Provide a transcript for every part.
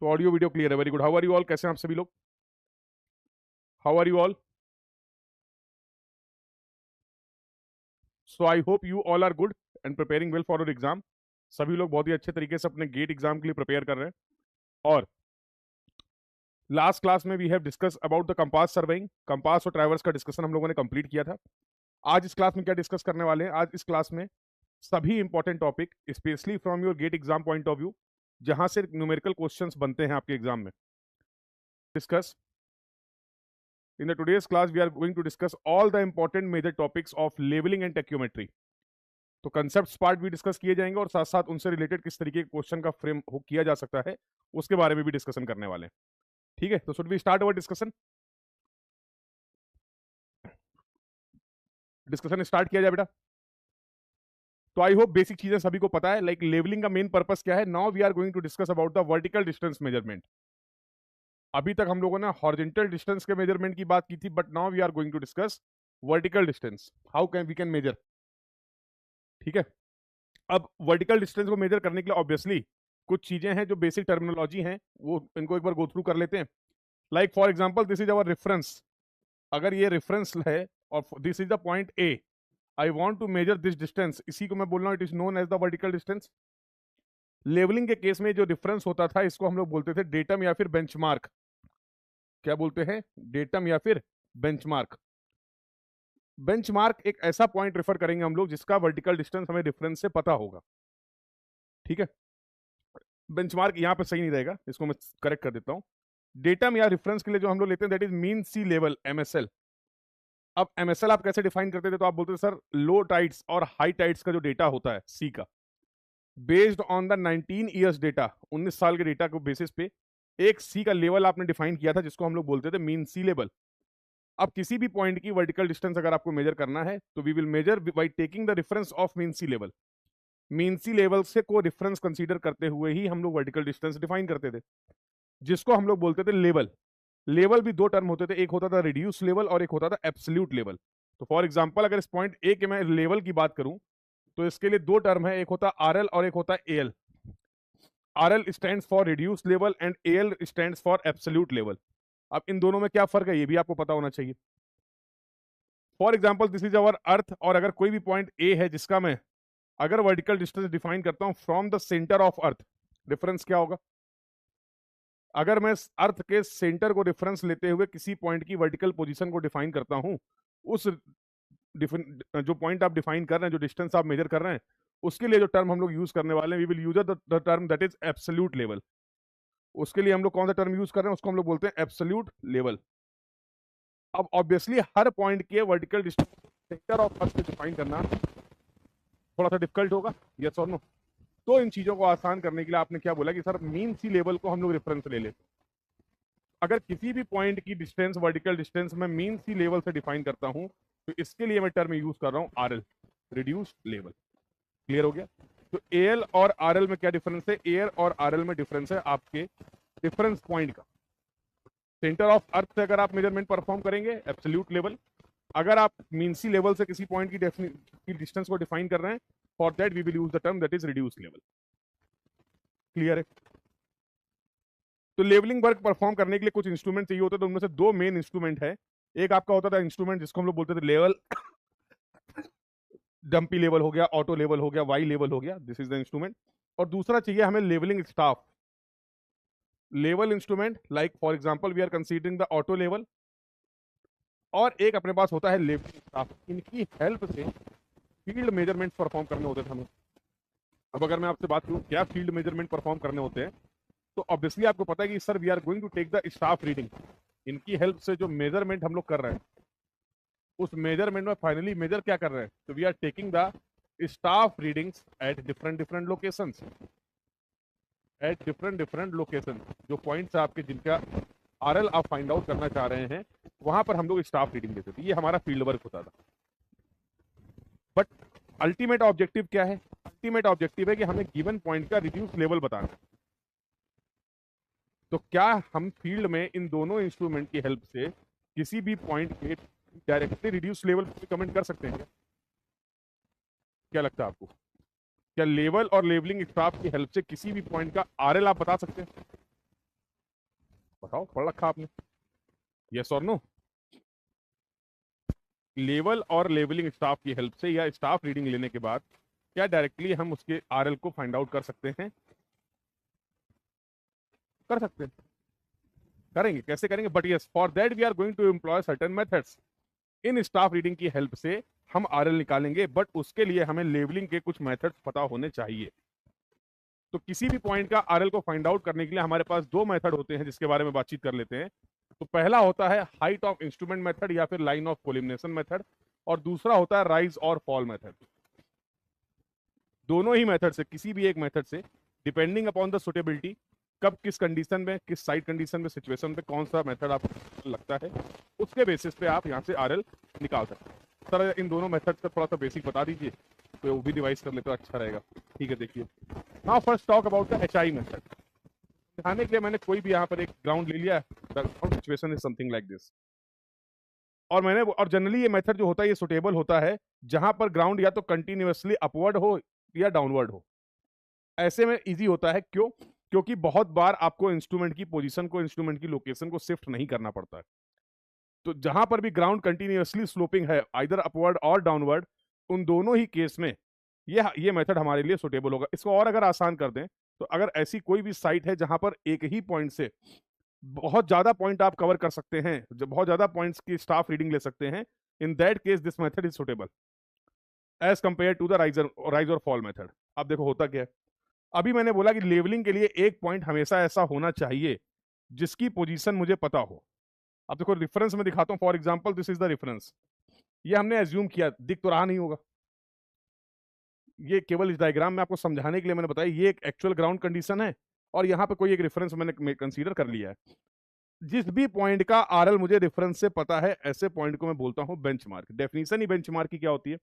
तो audio video clear है, very good. How are you all, कैसे हैं आप सभी लोग? How are you all? So I hope you all are good and preparing well for your exam. सभी लोग बहुत ही अच्छे तरीके से अपने गेट एग्जाम के लिए प्रिपेयर कर रहे हैं। और लास्ट क्लास में we have discuss about the compass surveying, compass और ट्रैवर्स का डिस्कशन हम लोगों ने कंप्लीट किया था। आज इस क्लास में क्या डिस्कस करने वाले हैं? आज इस क्लास में सभी important topic, specially from your GATE exam point of view, जहां से न्यूमेरिकल क्वेश्चंस बनते हैं आपके एग्जाम में, discuss. In the today's class, we are going to discuss all the important major topics of leveling and tachymetry. तो concept part भी discuss किए जाएंगे और साथ साथ उनसे रिलेटेड किस तरीके के क्वेश्चन का फ्रेम किया जा सकता है उसके बारे में भी डिस्कशन करने वाले हैं। ठीक है, तो should we start our discussion? Discussion start किया जाए बेटा। तो आई होप बेसिक चीजें सभी को पता है। लाइक लेवलिंग का मेन पर्पस क्या है? Now we are going to discuss about the vertical distance measurement. अभी तक हम लोगों ने हॉरिजॉन्टल डिस्टेंस के मेजरमेंट की बात की थी, but now we are going to discuss vertical distance, how can we can measure. ठीक है, अब वर्टिकल डिस्टेंस को मेजर करने के लिए ऑब्वियसली कुछ चीजें हैं जो बेसिक टर्मिनोलॉजी हैं, वो इनको एक बार गो थ्रू कर लेते हैं। Like for example, this is our reference. अगर ये रेफरेंस है और this is the point A, I want to measure this distance, इसी को मैं बोल रहा हूं it is known as the vertical distance. Levelling के केस में जो डिफरेंस होता था इसको हम लोग बोलते थे डेटम या फिर बेंचमार्क। क्या बोलते हैं? डेटम या फिर बेंचमार्क। बेंचमार्क एक ऐसा पॉइंट रेफर करेंगे हम लोग जिसका वर्टिकल डिस्टेंस हमें डिफरेंस से पता होगा। ठीक है, बेंचमार्क यहां पे सही नहीं रहेगा, इसको मैं करेक्ट कर देता हूं। डेटम या रेफरेंस के लिए जो हम लोग लेते हैं that is mean sea level, MSL. अब एमएसएल आप कैसे डिफाइन करते थे? तो आप बोलते थे सर लो टाइड्स और हाई टाइड्स का जो डेटा होता है सी का, based on the 19 years data, 19 साल के डेटा को बेसिस पे एक सी का लेवल आपने डिफाइन किया था जिसको हम लोग बोलते थे मीन सी लेवल। अब किसी भी पॉइंट की वर्टिकल डिस्टेंस अगर आपको मेजर करना है तो we will measure by taking the reference of mean sea level. Mean sea level से को रेफरेंस कंसीडर करते हुए ही हम लोग वर्टिकल डिस्टेंस डिफाइन करते थे, जिसको हम लोग बोलते थे लेवल। लेवल भी दो टर्म होते थे, एक होता था रिड्यूस लेवल और एक होता था एब्सोल्यूट लेवल। तो फॉर एग्जांपल अगर इस पॉइंट ए के मैं लेवल की बात करूं तो इसके लिए दो टर्म है, एक होता आरएल और एक होता AL. RL stands for reduce level and AL stands for absolute level. अब इन दोनों में क्या फर्क है ये भी आपको पता होना चाहिए। For example this is our earth, और अगर कोई भी पॉइंट ए है जिसका मैं अगर वर्टिकल डिस्टेंस डिफाइन करता हूं from the centre of earth, difference क्या होगा? अगर मैं अर्थ के सेंटर को रेफरेंस लेते हुए किसी पॉइंट की वर्टिकल पोजीशन को डिफाइन करता हूं, उस जो पॉइंट आप डिफाइन कर रहे हैं, जो डिस्टेंस आप मेजर कर रहे हैं, उसके लिए जो टर्म हम लोग यूज करने वाले हैं, we will use the term that is absolute level. उसके लिए हम लोग कौन सा टर्म यूज कर रहे हैं? उसको हम लोग बोलते हैं एब्सोल्यूट लेवल। अब ऑब्वियसली हर पॉइंट के vertical distance centre of earth से डिफाइन करना थोड़ा सा डिफिकल्ट होगा, यस और नो? तो इन चीजों को आसान करने के लिए आपने क्या बोला कि सर मीन सी लेवल को हम लोग रेफरेंस ले लें। अगर किसी भी पॉइंट की डिस्टेंस वर्टिकल डिस्टेंस मैं मीन सी लेवल से डिफाइन करता हूं तो इसके लिए मैं टर्म यूज कर रहा हूं आरएल, रिड्यूस लेवल। क्लियर हो गया? तो एएल और आरएल में क्या डिफरेंस है? एएल और आरएल में डिफरेंस है आपके डिफरेंस पॉइंट का। सेंटर ऑफ अर्थ से अगर आप मेजरमेंट परफॉर्म करेंगे एब्सोल्यूट लेवल, अगर आप मीन सी लेवल से किसी पॉइंट की डिस्टेंस को डिफाइन कर रहे हैं, for that we will use the term that is reduce level. Clear है? तो लेवलिंग वर्क परफॉर्म करने के लिए कुछ इंस्ट्रूमेंट चाहिए होते थे, उनमें से दो मेन इंस्ट्रूमेंट है। एक आपका होता था इंस्ट्रूमेंट जिसको हम लोग बोलते थे लेवल, डंपी लेवल हो गया, ऑटो लेवल हो गया, वाई लेवल हो गया, दिस इज द इंस्ट्रूमेंट। और दूसरा चाहिए हमें levelling staff, level instrument, like for example we are considering the auto level. और एक अपने पास होता है लेवलिंग स्टाफ, इनकी हेल्प से फील्ड मेजरमेंट परफॉर्म करने होते थे हमें। अब अगर मैं आपसे बात करूं क्या फील्ड मेजरमेंट परफॉर्म करने होते हैं, तो ऑब्वियसली आपको पता है कि sir we are going to take the staff reading. इनकी हेल्प से जो मेजरमेंट हम लोग कर रहे हैं उस मेजरमेंट में फाइनली मेजर क्या कर रहे हैं? तो we are taking the staff readings at different different locations, at different different location. जो पॉइंट्स आपके जिनका आरएल आप फाइंड आउट करना चाह रहे हैं वहां पर हम लोग स्टाफ रीडिंग देते थे, ये हमारा फील्ड वर्क होता था। बट अल्टीमेट ऑब्जेक्टिव क्या है? अल्टीमेट ऑब्जेक्टिव है कि हमें गिवन पॉइंट का रिड्यूस लेवल बताना है। तो क्या हम फील्ड में इन दोनों इंस्ट्रूमेंट की हेल्प से किसी भी पॉइंट के डायरेक्टली रिड्यूस लेवल पर कमेंट कर सकते हैं? क्या लगता है आपको? क्या लेवल और लेवलिंग स्टाफ की हेल्प से किसी भी पॉइंट का आरएल आप बता सकते हैं? बताओ, पढ़ रखा आपने? यस और नो? लेवल और लेवलिंग स्टाफ की हेल्प से या स्टाफ रीडिंग लेने के बाद क्या डायरेक्टली हम उसके आरएल को फाइंड आउट कर सकते हैं? कर सकते हैं, करेंगे। कैसे करेंगे? But yes, for that we are going to employ certain methods. इन स्टाफ रीडिंग की हेल्प से हम आरएल निकालेंगे, बट उसके लिए हमें लेवलिंग के कुछ मेथड्स पता होने चाहिए। तो किसी भी पॉइंट का आरएल को फाइंड आउट करने के लिए हमारे पास दो मेथड होते हैं, जिसके बारे में बातचीत कर लेते हैं। तो पहला होता है हाइट ऑफ इंस्ट्रूमेंट मेथड या फिर लाइन ऑफ कोलिमिनेशन मेथड, और दूसरा होता है राइज और फॉल मेथड। दोनों ही मेथड से, किसी भी एक मेथड से, डिपेंडिंग अपॉन द सुटेबिलिटी, कब किस कंडीशन में, किस साइड कंडीशन में, सिचुएशन पे कौन सा मेथड आपको लगता है, उसके बेसिस पे आप यहाँ से आरएल निकाल सकते हैं। सर इन दोनों मेथड का थोड़ा सा बेसिक बता दीजिए, तो वो भी रिवाइज कर ले तो अच्छा रहेगा। ठीक है, देखिए, now first talk about the HI method. दिखाने के लिए मैंने कोई भी यहाँ पर एक ग्राउंड ले लिया, the situation is something like this. और जनरली ये मेथड जो होता है ये सुटेबल होता है जहां पर ग्राउंड या तो कंटिन्यूअसली अपवर्ड हो या डाउनवर्ड हो। ऐसे में इजी होता है, क्यों? क्योंकि बहुत बार आपको इंस्ट्रूमेंट की पोजीशन को, इंस्ट्रूमेंट की लोकेशन को शिफ्ट नहीं करना पड़ता है। तो जहां पर भी ग्राउंड कंटिन्यूअसली स्लोपिंग है, आइदर अपवर्ड और डाउनवर्ड, उन दोनों ही केस में ये मेथड हमारे लिए सुटेबल होगा। इसको और अगर आसान कर दें, तो अगर ऐसी कोई भी साइट है जहां पर एक ही पॉइंट से बहुत ज्यादा पॉइंट आप कवर कर सकते हैं, जब बहुत ज्यादा पॉइंट्स की स्टाफ रीडिंग ले सकते हैं, in that case this method is suitable as compare to the rise और फॉल मेथड। अब देखो होता क्या है, अभी मैंने बोला कि लेवलिंग के लिए एक पॉइंट हमेशा ऐसा होना चाहिए जिसकी पोजीशन मुझे पता हो। अब देखो रेफरेंस में दिखाता हूं, for example this is the reference. ये हमने एज्यूम किया, दिख तो रहा नहीं होगा, ये केवल इस डायग्राम में आपको समझाने के लिए मैंने बताया, ये एक एक्चुअल ग्राउंड कंडीशन है और यहाँ पे कोई एक रेफरेंस मैंने कंसीडर कर लिया है। जिस भी पॉइंट का आरएल मुझे रेफरेंस से पता है, ऐसे पॉइंट को मैं बोलता हूं बेंचमार्क। डेफिनेशन ही बेंचमार्क की क्या होती है?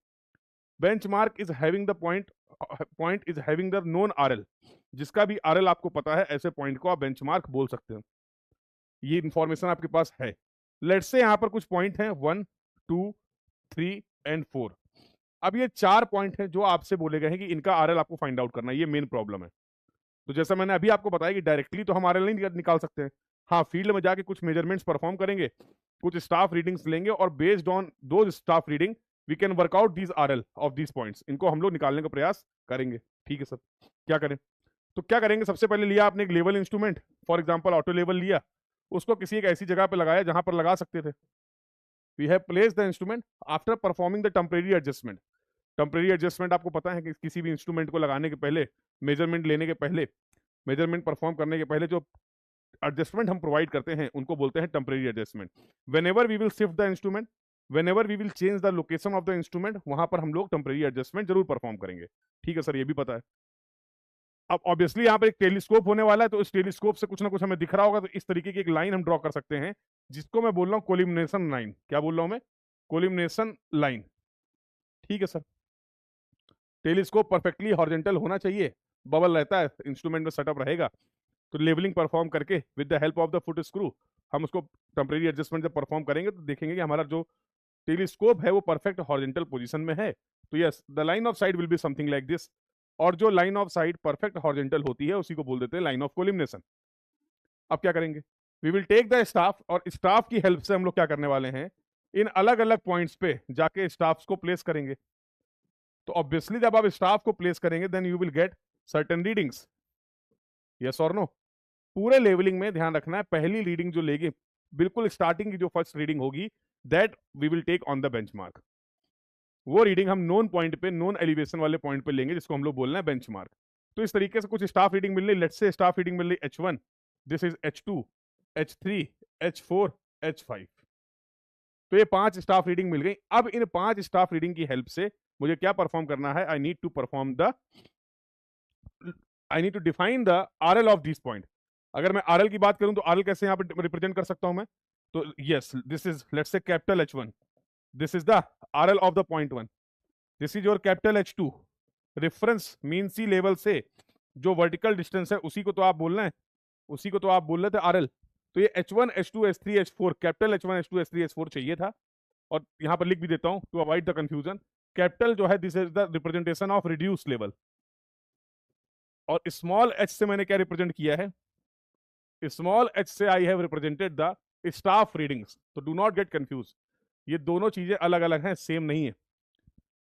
Benchmark is having the point is having the known RL. जिसका भी आरएल आपको पता है, ऐसे पॉइंट को आप बेंचमार्क बोल सकते हैं। ये इंफॉर्मेशन आपके पास है। लेट्स से यहां पर कुछ पॉइंट हैं 1, 2, 3 एंड 4। अब ये 4 पॉइंट हैं जो आपसे बोले गए हैं कि इनका आरएल आपको फाइंड आउट करना है। ये मेन प्रॉब्लम है। तो जैसा मैंने अभी आपको बताया कि डायरेक्टली तो हम आरएल नहीं निकाल सकते हैं। हाँ, फील्ड में जाके कुछ मेजरमेंट्स परफॉर्म करेंगे, कुछ स्टाफ रीडिंग्स लेंगे, और बेस्ड ऑन दो staff reading we can work out these RL of these points. इनको हम लोग निकालने का प्रयास करेंगे। ठीक है सर, क्या करें? तो क्या करेंगे, सबसे पहले लिया आपने एक level instrument, for example auto level लिया, उसको किसी एक ऐसी जगह पे लगाया जहां पर लगा सकते थे। We have placed the instrument after performing the temporary adjustment. Temporary adjustment आपको पता है कि किसी भी इंस्ट्रूमेंट को लगाने के पहले, मेजरमेंट लेने के पहले, मेजरमेंट परफॉर्म करने के पहले जो एडजस्टमेंट हम प्रोवाइड करते हैं उनको बोलते हैं temporary adjustment. Whenever we will shift the instrument, whenever we will change the location of the instrument, वहां पर हम लोग टेम्परेरी एडजस्टमेंट जरूर परफॉर्म करेंगे। ठीक है सर, ये भी पता है। अब ऑब्वियसली यहाँ पर एक टेलीस्कोप होने वाला है, तो इस टेलीस्कोप से कुछ ना कुछ हमें दिख रहा होगा, तो इस तरीके की एक लाइन हम ड्रॉ कर सकते हैं, जिसको मैं बोल रहा हूँ कोलिमिनेशन लाइन। क्या बोल रहा हूं मैं? कोलिमिनेशन लाइन। ठीक है सर, टेलीस्कोप परफेक्टली हॉरिजॉन्टल होना चाहिए, बबल रहता है, इंस्ट्रूमेंट में सेटअप रहेगा। तो लेवलिंग परफॉर्म करके with the help of the foot screw हम उसको टेम्परेरी एडजस्टमेंट जब परफॉर्म करेंगे तो देखेंगे कि हमारा जो टेलीस्कोप है वो परफेक्ट हॉरिजॉन्टल पोजीशन में है। तो yes, the line of site will be something like this. और जो line of site perfect horizontal होती है उसी को बोल देते हैं लाइन ऑफ कोलिमिनेशन। अब क्या करेंगे, we will take the staff, और स्टाफ की हेल्प से हम लोग क्या करने वाले हैं, इन अलग अलग पॉइंट्स पे जाके स्टाफ्स को प्लेस करेंगे। तो ऑब्वियसली जब आप स्टाफ को प्लेस करेंगे then you will get certain readings. Yes और नो? पूरे लेवलिंग में ध्यान रखना है, पहली रीडिंग जो लेगी, बिल्कुल स्टार्टिंग की जो फर्स्ट रीडिंग होगी, that we will take on the benchmark. वो रीडिंग हम नोन पॉइंट पे, नोन एलिवेशन वाले पॉइंट पे लेंगे, जिसको हम लोग बोलना है बेंचमार्क। तो इस तरीके से कुछ स्टाफ रीडिंग मिल रही, लेट्स से स्टाफ रीडिंग मिल रही H1, this is H2, H3, H4, H5। तो ये 5 स्टाफ रीडिंग मिल गई। अब इन 5 स्टाफ रीडिंग की हेल्प से मुझे क्या परफॉर्म करना है, I need to define the RL of this point. अगर मैं आरएल की बात करूं तो आरएल कैसे यहां पर रिप्रेजेंट कर सकता हूं मैं? तो yes, this is let's say capital H1, this is the RL of the point 1, this is your capital H2। Reference mean sea level से जो वर्टिकल डिस्टेंस है उसी को तो आप बोल रहे हैं, उसी को तो आप बोल रहे थे आरएल। तो ये H1, H2, H3, H4, capital H1, H2, H3, H4 चाहिए था। और यहां पर लिख भी देता हूं to avoid the confusion, capital जो है this is the representation of reduce level, और स्मॉल h से मैंने क्या रिप्रेजेंट किया है, स्मॉल एच से I have represented the staff readings, तो डू नॉट गेट कंफ्यूज, ये दोनों चीजें अलग अलग हैं, सेम नहीं है।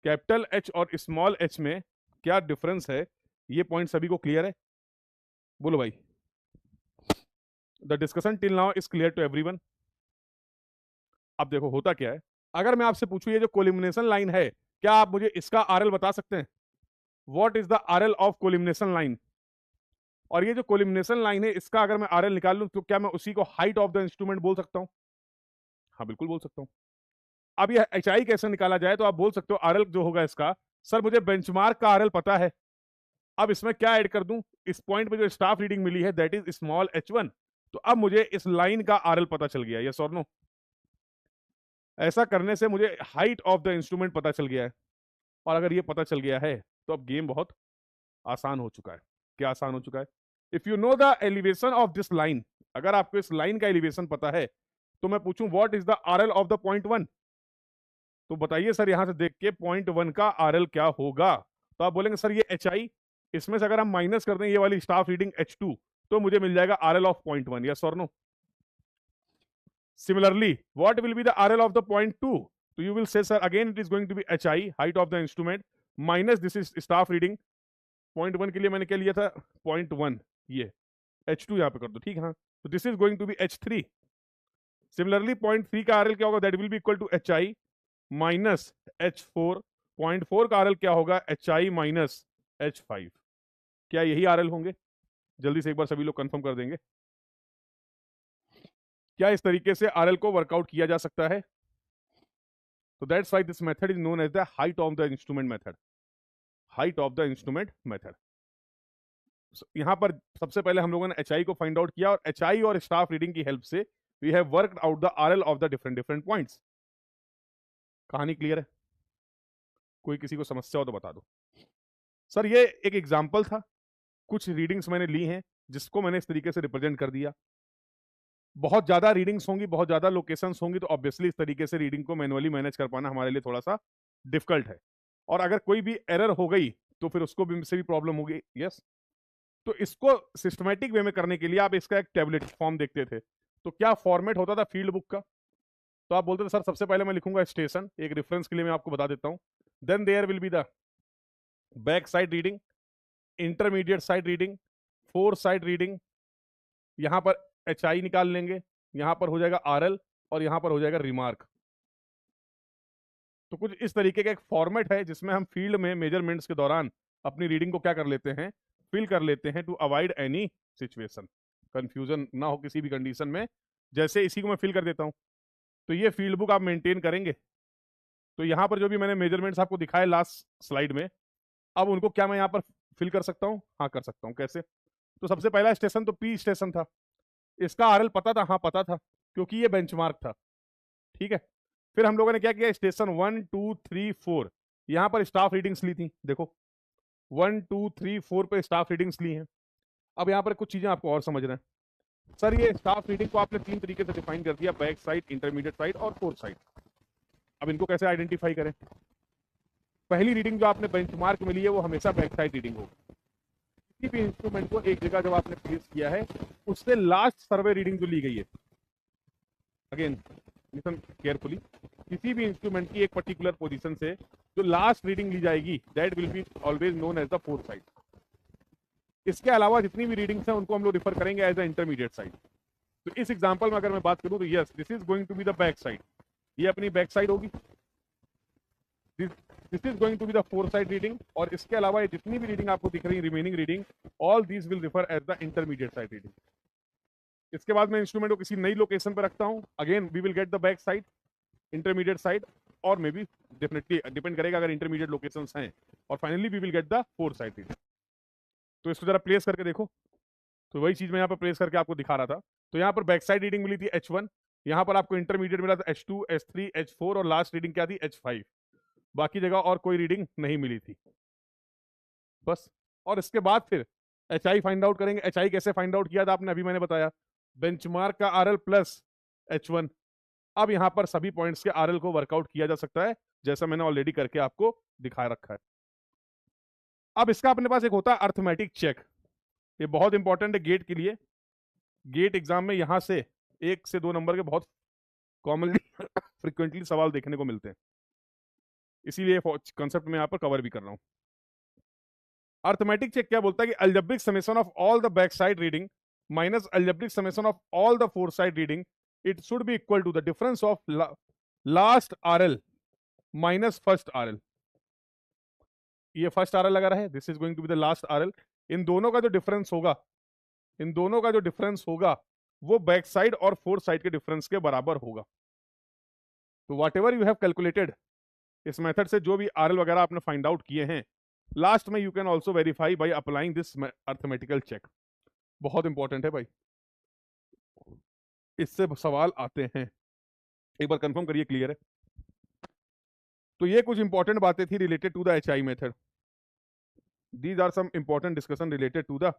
कैपिटल एच और स्मॉल एच में क्या डिफरेंस है, ये पॉइंट सभी को क्लियर है? बोलो भाई। The discussion till now is clear to everyone. अब देखो होता क्या है, अगर मैं आपसे पूछूं ये जो कोलिमिनेशन लाइन है, क्या आप मुझे इसका आरएल बता सकते हैं? What is the RL of collimation line? और ये जो कोलिमिनेशन लाइन है, इसका अगर मैं आरएल निकाल लूं तो क्या मैं उसी को हाइट ऑफ द इंस्ट्रूमेंट बोल सकता हूं? हाँ बिल्कुल बोल सकता हूं। अब ये एचआई कैसे निकाला जाए, तो आप बोल सकते हो आरएल जो होगा इसका, सर मुझे बेंचमार्क का आरएल पता है, अब इसमें क्या ऐड कर दूं, इस पॉइंट पे जो स्टाफ रीडिंग मिली है दैट इज स्मॉल h1, तो अब मुझे इस लाइन का आरएल पता चल गया, यस और नो? ऐसा करने से मुझे हाइट ऑफ द इंस्ट्रूमेंट पता चल गया है, और अगर ये पता चल गया है तो अब गेम बहुत आसान हो चुका है। क्या आसान हो चुका है? If you know the elevation of this line, अगर आपको इस लाइन का एलिवेशन पता है, तो मैं पूछूं what is the RL of the point 1, तो बताइए सर यहां से देख के पॉइंट 1 का आरएल क्या होगा? तो आप बोलेंगे सर ये एचआई, इसमें से अगर हम माइनस कर दें ये वाली स्टाफ रीडिंग H2, तो मुझे मिल जाएगा आरएल ऑफ पॉइंट 1, यस और no? Similarly, what will be the RL of the point 2? So you will say, sir, again it is going to be HI, height of the instrument, minus this is staff reading. Point 1 के लिए मैंने क्या लिया था? Point 1, ये H2 यहाँ पे कर दो, ठीक है? So this is going to be H3. Similarly, point 3 का RL क्या होगा? That will be equal to HI minus H4. Point 4 का RL क्या होगा? HI minus H5. क्या यही RL होंगे? जल्दी से एक बार सभी लोग कंफर्म कर देंगे। क्या इस तरीके से आरएल को वर्कआउट किया जा सकता है? तो that's why this method is known as the height of the instrument method. Height of the instrument method. यहां पर सबसे पहले हम लोगों ने एचआई को फाइंड आउट किया, और एचआई और स्टाफ रीडिंग की हेल्प से we have worked out the RL of the different different points. कहानी क्लियर है? कोई किसी को समस्या हो तो बता दो। सर ये एक एग्जाम्पल था, कुछ रीडिंग्स मैंने ली हैं जिसको मैंने इस तरीके से रिप्रेजेंट कर दिया। बहुत ज्यादा रीडिंग्स होंगी, बहुत ज्यादा लोकेशंस होंगी, तो ऑब्वियसली इस तरीके से रीडिंग को मैनुअली मैनेज कर पाना हमारे लिए थोड़ा सा डिफिकल्ट है, और अगर कोई भी एरर हो गई तो फिर उसको भी से भी प्रॉब्लम होगी। यस, तो इसको सिस्टमैटिक वे में करने के लिए आप इसका एक टेबलेट फॉर्म देखते थे, तो क्या फॉर्मेट होता था फील्ड बुक का? तो आप बोलते थे सर सबसे पहले मैं लिखूंगा स्टेशन, एक रेफरेंस के लिए मैं आपको बता देता हूं, then there will be the back side reading, intermediate side reading, fore side reading, यहां पर HI निकाल लेंगे, यहां पर हो जाएगा RL, और यहां पर हो जाएगा रिमार्क। तो कुछ इस तरीके का एक फॉर्मेट है जिसमें हम फील्ड में मेजरमेंट्स के दौरान अपनी रीडिंग को क्या कर लेते हैं, फिल कर लेते हैं, to avoid any situation, confusion ना हो किसी भी कंडीशन में। जैसे इसी को मैं फिल कर देता हूं, तो ये फील्ड बुक आप मेंटेन करेंगे, तो यहां पर जो भी मैंने मेजरमेंट्स आपको दिखाए लास्ट स्लाइड में, अब उनको क्या मैं यहां पर फिल कर सकता हूं? हाँ कर सकता हूं। कैसे? तो सबसे पहला स्टेशन तो P स्टेशन था, इसका आरएल पता था? हाँ पता था, क्योंकि ये बेंचमार्क था, ठीक है। फिर हम लोगों ने क्या किया, स्टेशन 1 2 3 4 यहां पर स्टाफ रीडिंग्स ली थी, देखो 1 2 3 4 पे स्टाफ रीडिंग्स ली हैं। अब यहां पर कुछ चीजें आपको और समझना है। सर ये स्टाफ रीडिंग को आपने 3 तरीके से डिफाइन कर दिया, बैक साइड, इंटरमीडिएट साइड और फोर्थ साइड। अब इनको कैसे आइडेंटिफाई करें? पहली रीडिंग जो आपने बेंचमार्क में ली है वो हमेशा बैक साइड रीडिंग होगी। किसी भी इंस्ट्रूमेंट को एक जगह जब आपने प्लेस किया है, उससे लास्ट सर्वे रीडिंग जो ली गई है, अगेन लिसन केयरफुली, किसी भी इंस्ट्रूमेंट की एक पर्टिकुलर पोजीशन से जो लास्ट रीडिंग ली जाएगी that will be always known as the fourth side. इसके अलावा जितनी भी रीडिंग्स हैं उनको हम लोग रिफर करेंगे एज द इंटरमीडिएट साइड। तो इस एग्जांपल में अगर मैं बात करूं तो yes, this is going to be the back side, ये अपनी बैक साइड होगी, this is going to be the fourth side reading, और इसके अलावा जितनी भी रीडिंग आपको दिख रही है remaining reading, all these will refer as the intermediate side reading. इसके बाद मैं इंस्ट्रूमेंट को किसी नई लोकेशन पर रखता हूं, again we will get the back side, intermediate side, और मे बी डेफिनेटली डिपेंड करेगा अगर इंटरमीडिएट लोकेशंस हैं, और finally we will get the fourth side reading. तो इसको जरा प्लेस करके देखो, तो वही चीज मैं यहाँ पर प्लेस करके आपको दिखा रहा था। तो यहाँ पर बैक साइड रीडिंग मिली थी H1, यहाँ पर आपको इंटरमीडिएट मिला था H2, H3, H4, और लास्ट रीडिंग क्या थी? H5। बाकी जगह और कोई रीडिंग नहीं मिली थी बस। और इसके बाद फिर HI फाइंड आउट करेंगे। HI कैसे फाइंड आउट किया था आपने? अभी मैंने बताया, बेंचमार्क का RL प्लस H1। अब यहां पर सभी पॉइंट्स के RL को वर्कआउट किया जा सकता है, जैसा मैंने ऑलरेडी करके आपको दिखा रखा है। अब इसका अपने पास एक होता है अर्थमेटिक चेक, ये बहुत इंपॉर्टेंट है गेट के लिए। गेट एग्जाम में यहां से 1 से 2 नंबर के बहुत कॉमनली फ्रिक्वेंटली सवाल देखने को मिलते हैं, इसीलिए कंसेप्ट में यहां पर कवर भी कर रहा हूं। अर्थमेटिक चेक क्या बोलता है कि algebraic summation of all the back side reading minus algebraic summation of all the fore side reading, it should be equal to the difference of last RL minus first RL. ये first RL लगा रहा है, this is going to be the last RL. इन दोनों का जो difference होगा, इन दोनों का जो डिफरेंस होगा वो बैक साइड और फोर साइड के डिफरेंस के बराबर होगा। तो what ever you have calculated, इस मेथड से जो भी आरएल वगैरह आपने फाइंड आउट किए हैं, लास्ट में you can also verify by applying this arithmetical check. बहुत इंपॉर्टेंट है भाई, इससे सवाल आते हैं, एक बार कंफर्म करिए क्लियर है। तो ये कुछ इंपॉर्टेंट बातें थी related to the HI method. These are some important discussion related to the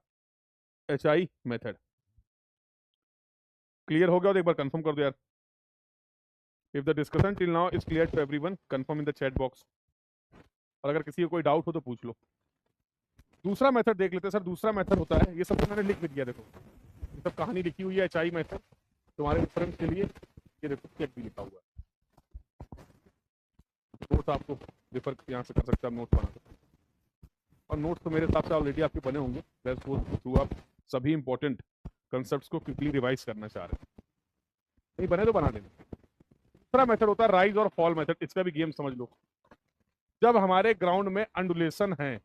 HI method. Clear हो गया तो एक बार कंफर्म कर दो यार। If the discussion till now is clear to everyone, confirm in the chat box. और अगर किसी को कोई डाउट हो तो पूछ लो। दूसरा मेथड देख लेते हैं सर। दूसरा मेथड होता है, ये सब तो मैंने लिख भी दिया, देखो ये सब कहानी लिखी हुई है एचआई मेथड तुम्हारे रेफरेंस के लिए। ये देखो चेक भी लिखा हुआ है, नोट्स आपको रेफर यहाँ से कर सकते हैं, आप नोट्स बना सकते हैं। और नोट्स तो मेरे हिसाब से ऑलरेडी आपके बने होंगे, बेस्ट वो थ्रू आप सभी इंपॉर्टेंट कंसेप्ट्स को क्विकली रिवाइज करना चाह रहे हैं, नहीं बने तो बना देना। दूसरा मेथड होता है राइज और फॉल मेथड। इसका भी गेम समझ लो। जब हमारे ग्राउंड में अंडुलेशन है,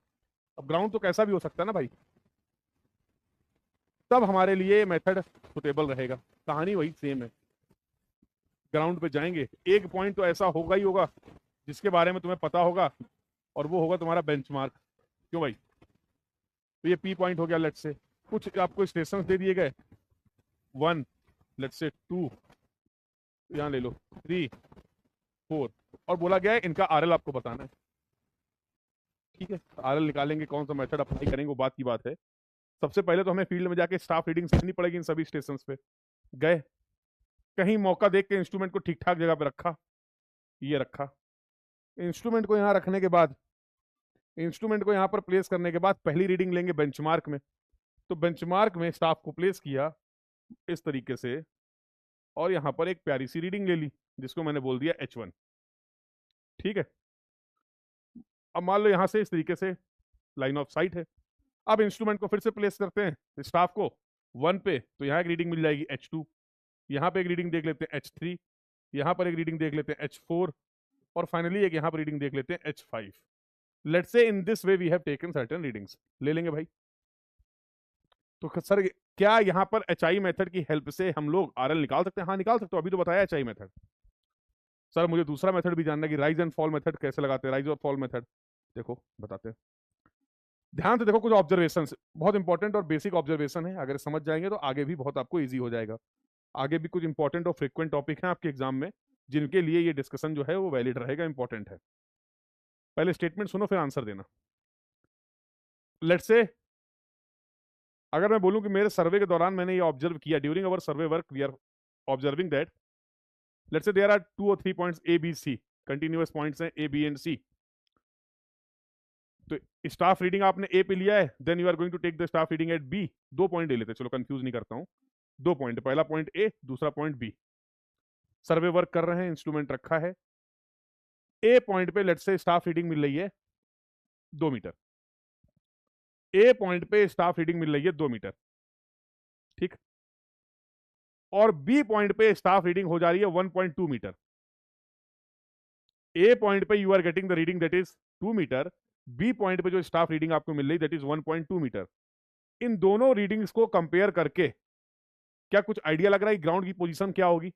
अब ग्राउंड तो कैसा भी हो सकता है ना भाई, तब हमारे लिए मेथड सुटेबल रहेगा। कहानी वही सेम है, ग्राउंड पे जाएंगे, एक पॉइंट तो ऐसा होगा ही होगा जिसके बारे में तुम्हें पता होगा, और वो होगा तुम्हारा बेंचमार्क। क्यों भाई, तो ये पी पॉइंट हो गया। लेट्स से कुछ आपको स्टेशन दे दिए गए, 1, लेट्स से 2, यहाँ ले लो 3, 4, और बोला गया है इनका आरएल आपको बताना है। ठीक है, आरएल निकालेंगे, कौन सा मेथड अप्लाई करेंगे वो बात की बात है। सबसे पहले तो हमें फील्ड में जाके स्टाफ रीडिंग सीखनी पड़ेगी। इन सभी स्टेशन पे गए, कहीं मौका देख के इंस्ट्रूमेंट को ठीक ठाक जगह पे रखा, ये रखा। इंस्ट्रूमेंट को यहाँ रखने के बाद, इंस्ट्रूमेंट को यहाँ पर प्लेस करने के बाद पहली रीडिंग लेंगे बेंचमार्क में। तो बेंचमार्क में स्टाफ को प्लेस किया इस तरीके से, और यहाँ पर एक प्यारी सी रीडिंग ले ली जिसको मैंने बोल दिया H1। ठीक है, अब मान लो यहाँ से इस तरीके से लाइन ऑफ साइट है। अब इंस्ट्रूमेंट को फिर से प्लेस करते हैं स्टाफ को 1 पे, तो यहाँ एक रीडिंग मिल जाएगी H2, यहाँ पे एक रीडिंग देख लेते हैं H3, यहाँ पर एक रीडिंग देख लेते हैं H4, और फाइनली एक यहाँ पर रीडिंग देख लेते हैं H5। Let's say in this way we have taken certain readings. ले लेंगे भाई। तो सर क्या यहाँ पर एचआई मेथड की हेल्प से हम लोग आरएल निकाल सकते हैं? हाँ निकाल सकते हो, अभी तो बताया एचआई मेथड। सर मुझे दूसरा मेथड भी जानना है कि राइज एंड फॉल मेथड कैसे लगाते हैं। राइज और फॉल मेथड देखो बताते हैं, ध्यान से देखो। कुछ ऑब्जर्वेशन बहुत इंपॉर्टेंट और बेसिक ऑब्जर्वेशन है, अगर समझ जाएंगे तो आगे भी बहुत आपको ईजी हो जाएगा। आगे भी कुछ इंपॉर्टेंट और फ्रिक्वेंट टॉपिक हैं आपके एग्जाम में, जिनके लिए ये डिस्कशन जो है वो वैलिड रहेगा, इंपॉर्टेंट है। पहले स्टेटमेंट सुनो फिर आंसर देना। लेट्स से अगर मैं बोलूं कि मेरे सर्वे के दौरान मैंने ये ऑब्जर्व किया, during our survey work we are observing that, let's say there are 2 और 3 points A B C, continuous points हैं ए बी एंड सी। तो स्टाफ रीडिंग आपने ए पे लिया है, then you are going to take the staff reading at B. 2 point ले लेते हैं, चलो कंफ्यूज नहीं करता हूं। 2 पॉइंट, पहला पॉइंट ए, दूसरा पॉइंट बी। सर्वे वर्क कर रहे हैं, इंस्ट्रूमेंट रखा है। ए पॉइंट पे लेट्स से स्टाफ रीडिंग मिल रही है 2 मीटर। ए पॉइंट पे स्टाफ रीडिंग मिल रही है 2 मीटर, ठीक। और बी पॉइंट पे स्टाफ रीडिंग हो जा रही है 1.2 मीटर। ए पॉइंट पे you are getting the reading that is 2 metre, B point पे जो स्टाफ रीडिंग आपको मिल रही दैट इज 1.2 मीटर। इन दोनों रीडिंग्स को कंपेयर करके क्या कुछ आइडिया लग रहा है ग्राउंड की पोजीशन क्या होगी?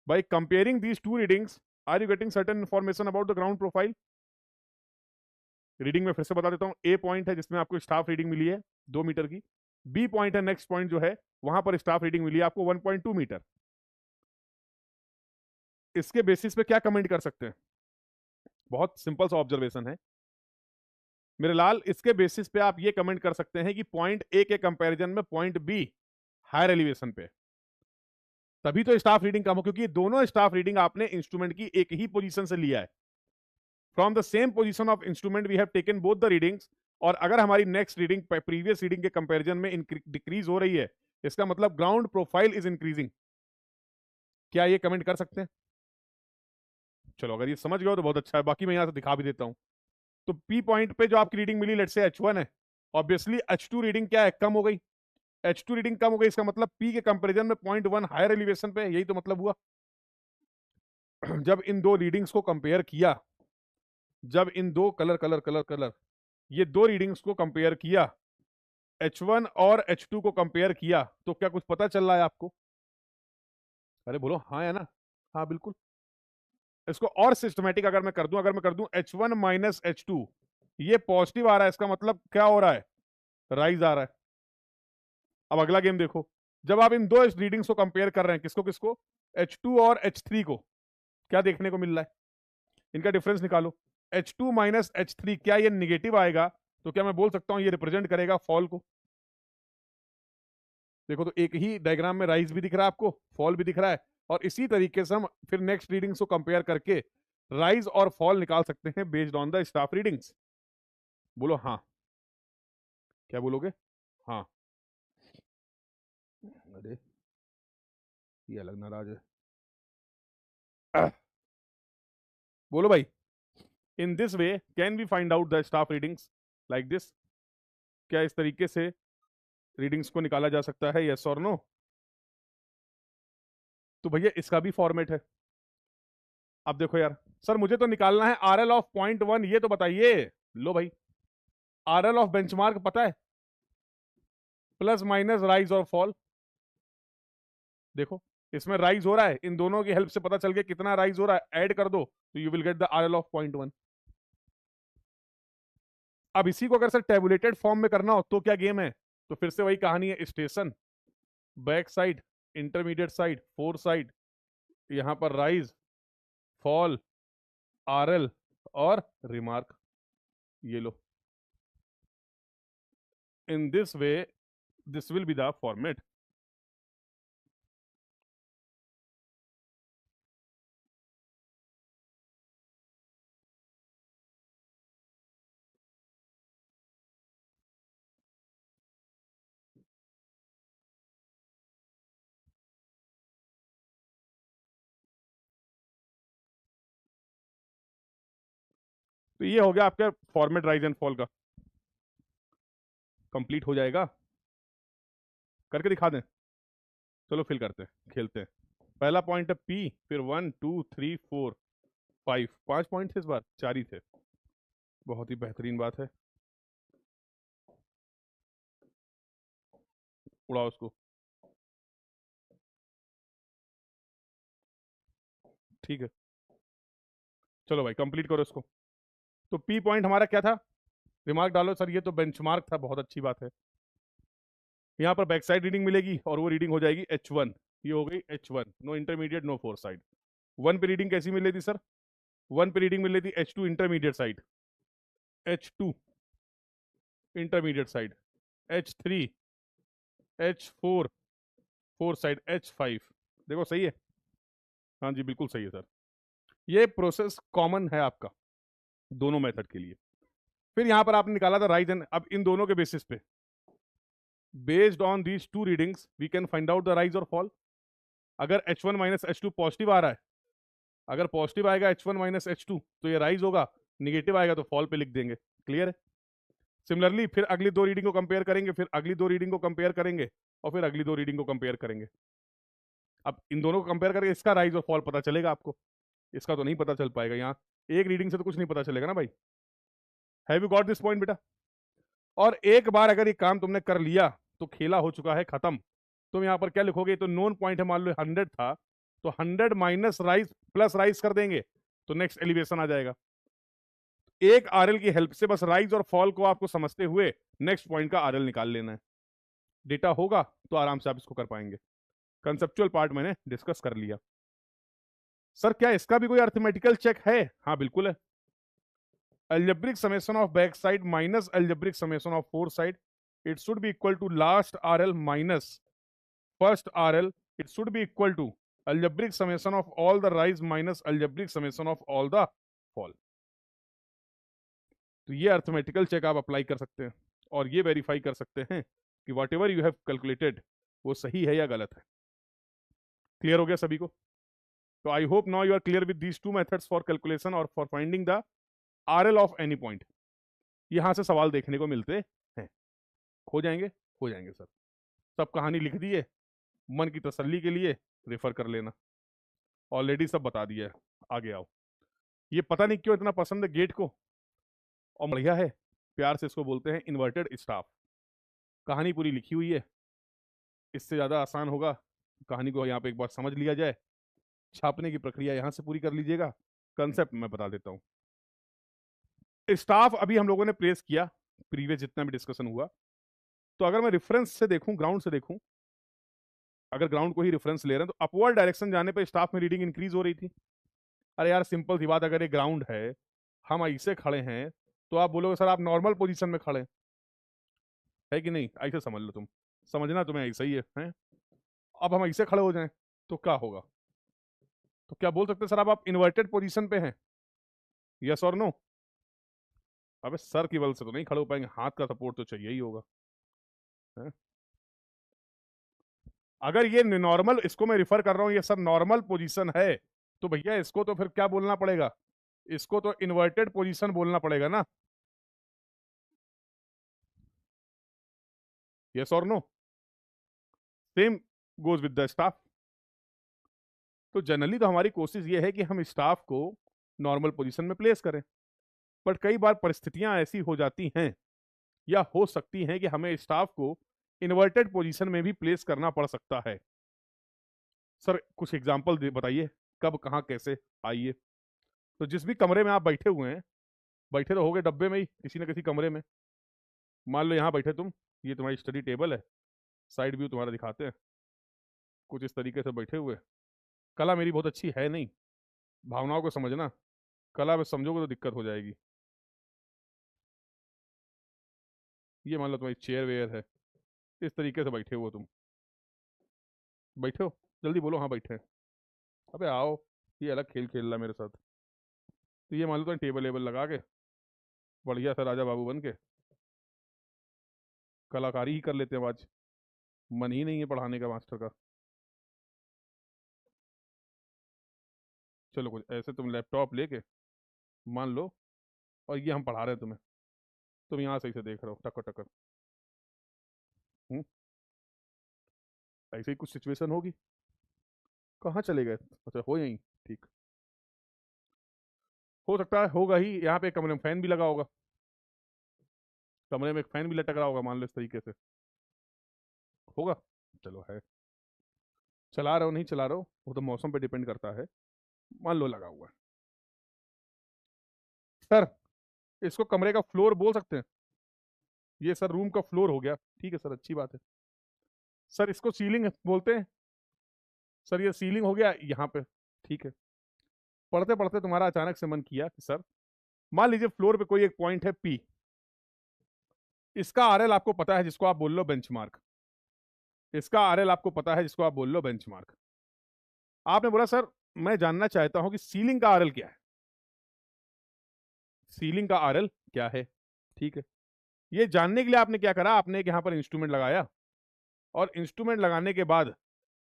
By comparing these 2 readings are you getting certain information about the ground profile? Reading में फिर से बता देता हूं। ए पॉइंट है जिसमें आपको स्टाफ रीडिंग मिली है 2 मीटर की, बी पॉइंट है नेक्स्ट पॉइंट जो है वहां पर स्टाफ रीडिंग मिली है आपको 1.2 मीटर। इसके बेसिस पे क्या कमेंट कर सकते हैं? बहुत सिंपल सा ऑब्जर्वेशन है मेरे लाल। इसके बेसिस पे आप ये कमेंट कर सकते हैं कि पॉइंट ए के कंपैरिजन में पॉइंट बी हायर एलिवेशन पे, तभी तो स्टाफ रीडिंग कम हो, क्योंकि दोनों स्टाफ रीडिंग आपने इंस्ट्रूमेंट की एक ही पोजीशन से लिया है। From the same position of instrument we have taken both the readings, और अगर हमारी नेक्स्ट रीडिंग प्रीवियस रीडिंग के कंपैरिजन में डिक्रीज हो रही है, इसका मतलब ग्राउंड प्रोफाइल इज इंक्रीजिंग। क्या ये कमेंट कर सकते हैं? चलो अगर ये समझ गए हो तो बहुत अच्छा है, बाकी मैं यहां से दिखा भी देता हूं। तो पी पॉइंट पे जो आपकी reading milli, let's say H1 है, ऑब्वियसली H2 रीडिंग क्या है, कम हो गई। H2 रीडिंग कम हो गई, इसका मतलब P के कंपैरिजन में 0.1 हायर एलिवेशन पे, यही तो मतलब हुआ। जब इन दो रीडिंग्स को कंपेयर किया, जब इन दो कलर कलर कलर कलर ये दो रीडिंग्स को कंपेयर किया, H1 और H2 को कंपेयर किया, तो क्या कुछ पता चल रहा है आपको? अरे बोलो हाँ या ना। हाँ बिल्कुल। इसको और सिस्टमेटिक अगर मैं कर दूं, H1 माइनस H2, ये पॉजिटिव आ रहा है, इसका मतलब क्या हो रहा है, राइज आ रहा है। अब अगला गेम देखो, जब आप इन दो रीडिंग्स को कंपेयर कर रहे हैं, किसको किसको, H2 और H3 को, क्या देखने को मिल रहा है, इनका डिफरेंस निकालो। H2 माइनस H3, क्या ये निगेटिव आएगा? तो क्या मैं बोल सकता हूं ये रिप्रेजेंट करेगा फॉल को? देखो तो एक ही डायग्राम में राइज भी दिख रहा है आपको, फॉल भी दिख रहा है, और इसी तरीके से हम फिर नेक्स्ट रीडिंग्स को कंपेयर करके राइज और फॉल निकाल सकते हैं based on the staff readings. बोलो हाँ। क्या बोलोगे? हाँ। अरे ये अलग नाराज है। बोलो भाई। In this way can we find out the staff readings like this? क्या इस तरीके से रीडिंग्स को निकाला जा सकता है, यस और नो? तो भैया इसका भी फॉर्मेट है। अब देखो यार, सर मुझे तो निकालना है RL ऑफ 0.1, ये तो बताइए। लो भाई, RL ऑफ बेंचमार्क पता है, प्लस माइनस राइज और फॉल। देखो इसमें राइज हो रहा है, इन दोनों की हेल्प से पता चल गया कितना राइज हो रहा है, ऐड कर दो तो you will get the RL of 0.1। अब इसी को अगर सर टेबुलेटेड फॉर्म में करना हो तो क्या गेम है? तो फिर से वही कहानी है, station, back side, intermediate side, fore side, यहां पर राइज, फॉल, RL और रिमार्क। ये लो, in this way this will be the format. तो ये हो गया आपका फॉर्मेट राइज एंड फॉल का, कंप्लीट हो जाएगा। करके दिखा दें? चलो फिल करते हैं, खेलते हैं। पहला पॉइंट है P, फिर 1 2 3 4 5, 5 पॉइंट थे इस बार, 4 ही थे। बहुत ही बेहतरीन बात है, उड़ाओ उसको। ठीक है, चलो भाई कंप्लीट करो इसको। तो P पॉइंट हमारा क्या था? रिमार्क डालो सर, ये तो बेंचमार्क था, बहुत अच्छी बात है। यहाँ पर बैक साइड रीडिंग मिलेगी और वो रीडिंग हो जाएगी H1। ये हो गई H1, no intermediate no fore sight. 1 पे रीडिंग कैसी मिल रही थी सर? 1 पे रीडिंग मिल रही थी H2 intermediate side, H2 intermediate side, H3, H4 four side, H5। देखो सही है? हाँ जी बिल्कुल सही है सर। ये प्रोसेस कॉमन है आपका दोनों मेथड के लिए। फिर यहां पर आपने निकाला था राइज एंड, अब इन दोनों के बेसिस पे, based on these two readings we can find out the rise और फॉल। अगर H1 माइनस H2 पॉजिटिव आ रहा है, अगर पॉजिटिव आएगा H1 माइनस H2 तो ये राइज होगा, निगेटिव आएगा तो फॉल पे लिख देंगे। क्लियर है? सिमिलरली फिर अगली दो रीडिंग को कंपेयर करेंगे, फिर अगली दो रीडिंग को कंपेयर करेंगे, और फिर अगली दो रीडिंग को कंपेयर करेंगे। अब इन दोनों को कंपेयर करके इसका राइज और फॉल पता चलेगा आपको, इसका तो नहीं पता चल पाएगा। यहाँ एक रीडिंग से तो कुछ नहीं पता चलेगा ना भाई। Have you got this point बेटा? और एक बार अगर ये काम तुमने कर लिया तो खेला हो चुका है खत्म। तुम यहाँ पर क्या लिखोगे? तो नोन पॉइंट है, मान लो 100 था, तो 100 माइनस राइज प्लस राइज कर देंगे तो नेक्स्ट एलिवेशन आ जाएगा। एक RL की हेल्प से बस राइज और फॉल को आपको समझते हुए नेक्स्ट पॉइंट का RL निकाल लेना है। डेटा होगा तो आराम से आप इसको कर पाएंगे। कंसेप्चुअल पार्ट मैंने डिस्कस कर लिया। सर क्या इसका भी कोई अर्थमेटिकल चेक है? हाँ बिल्कुल है। algebraic summation of back side minus algebraic summation of four side, it should be equal to last RL minus first RL. It should be equal to algebraic summation of all the rise minus algebraic summation of all the fall. तो ये arithmetical check आप apply कर सकते हैं और ये verify कर सकते हैं कि what ever you have calculated वो सही है या गलत है। क्लियर हो गया सभी को? तो I hope now you are clear with these two methods for calculation और for finding the RL of any point. यहां से सवाल देखने को मिलते हैं। हो जाएंगे? हो जाएंगे सर। सब कहानी लिख दिए, मन की तसल्ली के लिए रेफर कर लेना, ऑलरेडी सब बता दिया है। आगे आओ। ये पता नहीं क्यों इतना पसंद है गेट को, और बढ़िया है, प्यार से इसको बोलते हैं इन्वर्टेड स्टाफ। कहानी पूरी लिखी हुई है, इससे ज्यादा आसान होगा कहानी को यहाँ पे एक बार समझ लिया जाए। छापने की प्रक्रिया यहां से पूरी कर लीजिएगा, कंसेप्ट मैं बता देता हूँ। स्टाफ अभी हम लोगों ने प्लेस किया, प्रीवियस जितना भी डिस्कशन हुआ। तो अगर मैं रेफरेंस से देखूं, ग्राउंड से देखूं, अगर ग्राउंड को ही रेफरेंस ले रहे हैं तो अपवर्ड डायरेक्शन जाने पे स्टाफ में रीडिंग इंक्रीज हो रही थी। अरे यार सिंपल सी बात, अगर ये ग्राउंड है, हम ऐसे खड़े हैं, तो आप बोलोगे सर आप नॉर्मल पोजीशन में खड़े है कि नहीं? ऐसे समझ लो, तुम समझना तुम्हें ऐसा ही है? अब हम ऐसे खड़े हो जाएं तो क्या होगा? तो क्या बोल सकते हैं सर अब आप इन्वर्टेड पोजीशन पे हैं? यस और नो? अबे सर की बल से तो नहीं खड़े हो पाएंगे, हाथ का सपोर्ट तो चाहिए ही होगा, है? अगर ये नॉर्मल, इसको मैं रिफर कर रहा हूं, ये सर नॉर्मल पोजीशन है, तो भैया इसको तो फिर क्या बोलना पड़ेगा? इसको तो इन्वर्टेड पोजीशन बोलना पड़ेगा ना? यस और no? Same goes with the staff. तो जनरली तो हमारी कोशिश ये है कि हम स्टाफ को नॉर्मल पोजीशन में प्लेस करें, बट कई बार परिस्थितियां ऐसी हो जाती हैं या हो सकती हैं कि हमें स्टाफ को इन्वर्टेड पोजीशन में भी प्लेस करना पड़ सकता है। सर कुछ एग्जांपल बताइए, कब, कहां, कैसे? आइए। तो जिस भी कमरे में आप बैठे हुए हैं, बैठे तो होगे डब्बे में ही, किसी न किसी कमरे में। मान लो यहाँ बैठे तुम, ये तुम्हारी स्टडी टेबल है, साइड व्यू तुम्हारा दिखाते हैं, कुछ इस तरीके से बैठे हुए। कला मेरी बहुत अच्छी है नहीं, भावनाओं को समझना, कला में समझोगे तो दिक्कत हो जाएगी। ये मान लो तुम्हारी चेयर वेयर है, इस तरीके से बैठे हो तुम। बैठे हो? जल्दी बोलो हाँ बैठे हैं। अबे आओ, ये अलग खेल खेल रहा मेरे साथ। तो ये मान लो तुम टेबल वेबल लगा के बढ़िया सा राजा बाबू बन के कलाकारी ही कर लेते हैं आज। मन ही नहीं है पढ़ाने का मास्टर का। चलो कुछ ऐसे तुम लैपटॉप लेके मान लो, और ये हम पढ़ा रहे हैं तुम्हें, तुम यहाँ सही से देख रहे हो टकर टकर। हम्म, ऐसे ही कुछ सिचुएशन होगी। कहाँ चले गए? अच्छा हो यहीं, ठीक। हो सकता है होगा ही, यहाँ पे कमरे में फैन भी लगा होगा, कमरे में एक फैन भी लटक रहा होगा, मान लो इस तरीके से होगा। चलो है, चला रहे हो नहीं चला रहे हो वो तो मौसम पे डिपेंड करता है, मान लो लगा हुआ है। सर इसको कमरे का फ्लोर बोल सकते हैं? ये सर रूम का फ्लोर हो गया, ठीक है सर, अच्छी बात है। सर इसको सीलिंग बोलते हैं? सर ये सीलिंग हो गया यहाँ पे, ठीक है। पढ़ते पढ़ते तुम्हारा अचानक से मन किया कि सर मान लीजिए फ्लोर पे कोई एक पॉइंट है पी, इसका आरएल आपको पता है जिसको आप बोल लो बेंचमार्क, इसका आरएल आपको पता है जिसको आप बोल लो बेंचमार्क। आपने बोला सर मैं जानना चाहता हूं कि सीलिंग का आरएल क्या है, सीलिंग का आरएल क्या है, ठीक है। ये जानने के लिए आपने क्या करा, आपने एक यहां पर इंस्ट्रूमेंट लगाया, और इंस्ट्रूमेंट लगाने के बाद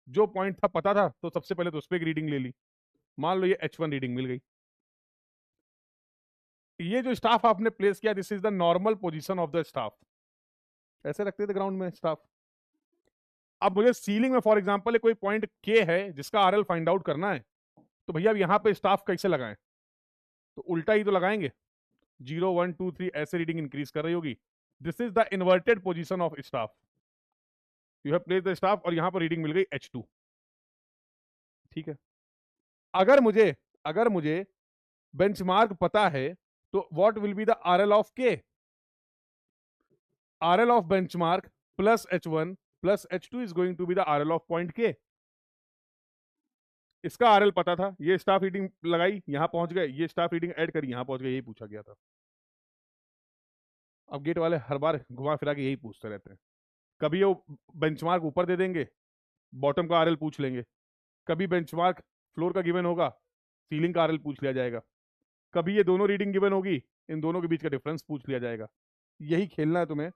जो पॉइंट था पता था तो सबसे पहले तो उस पर एक रीडिंग ले ली। मान लो ये H1 रीडिंग मिल गई। ये जो स्टाफ आपने प्लेस किया, this is the normal position of the staff. ऐसे रखते थे ग्राउंड में स्टाफ। अब मुझे सीलिंग में फॉर एग्जांपल कोई पॉइंट के है जिसका आरएल फाइंड आउट करना है, तो भैया अब यहाँ पे स्टाफ कैसे लगाएं? तो उल्टा ही तो लगाएंगे, 0 1 2 3 ऐसे रीडिंग इंक्रीज कर रही होगी। This is the inverted position of staff. You have place the staff और यहां पर रीडिंग मिल गई H2, ठीक है। अगर मुझे बेंचमार्क पता है तो what will be the RL of K? RL of benchmark plus H1 plus H2 is going to be the RL of point K. इसका आरएल पता था, ये स्टाफ रीडिंग लगाई यहां पहुंच गए, ये स्टाफ रीडिंग ऐड करी यहां पहुंच गए, यही पूछा गया था। अब गेट वाले हर बार घुमा फिरा के यही पूछते रहते हैं। कभी वो बेंचमार्क ऊपर दे देंगे, बॉटम का आरएल पूछ लेंगे। कभी बेंचमार्क फ्लोर का गिवन होगा, सीलिंग का आरएल पूछ लिया जाएगा। कभी ये दोनों रीडिंग गिवन होगी, इन दोनों के बीच का डिफरेंस पूछ लिया जाएगा। यही खेलना है तुम्हें।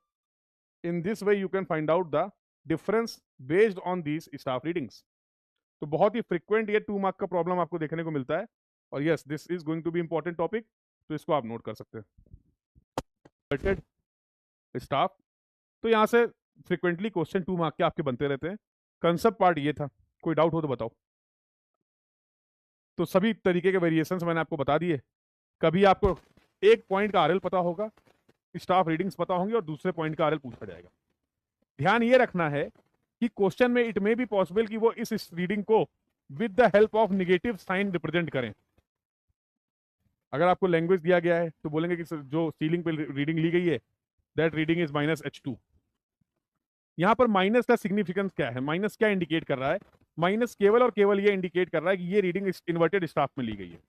इन this way you can find out the difference based on these staff readings. तो बहुत ही फ्रिक्वेंट ये 2 मार्क का प्रॉब्लम आपको देखने को मिलता है, और yes this is going to be important topic, तो इसको आप नोट कर सकते हैं। स्टाफ, तो यहां से फ्रिक्वेंटली क्वेश्चन 2 मार्क के आपके बनते रहते हैं। कंसेप्ट पार्ट ये था, कोई डाउट हो तो बताओ। तो सभी तरीके के वेरिएशंस मैंने आपको बता दिए। कभी आपको एक पॉइंट का आरएल पता होगा, स्टाफ रीडिंग्स पता होंगी, और दूसरे पॉइंट का आरएल पूछा जाएगा। ध्यान ये रखना है कि क्वेश्चन में इट मे बी पॉसिबल कि वो इस रीडिंग को with the help of negative sign represent करें। अगर आपको लैंग्वेज दिया गया है तो बोलेंगे कि जो सीलिंग पे रीडिंग ली गई है दैट रीडिंग इज -H2। यहां पर माइनस का सिग्निफिकेंस क्या है, माइनस क्या इंडिकेट कर रहा है? माइनस केवल और केवल ये इंडिकेट कर रहा है कि ये रीडिंग इन्वर्टेड स्टाफ में ली गई है।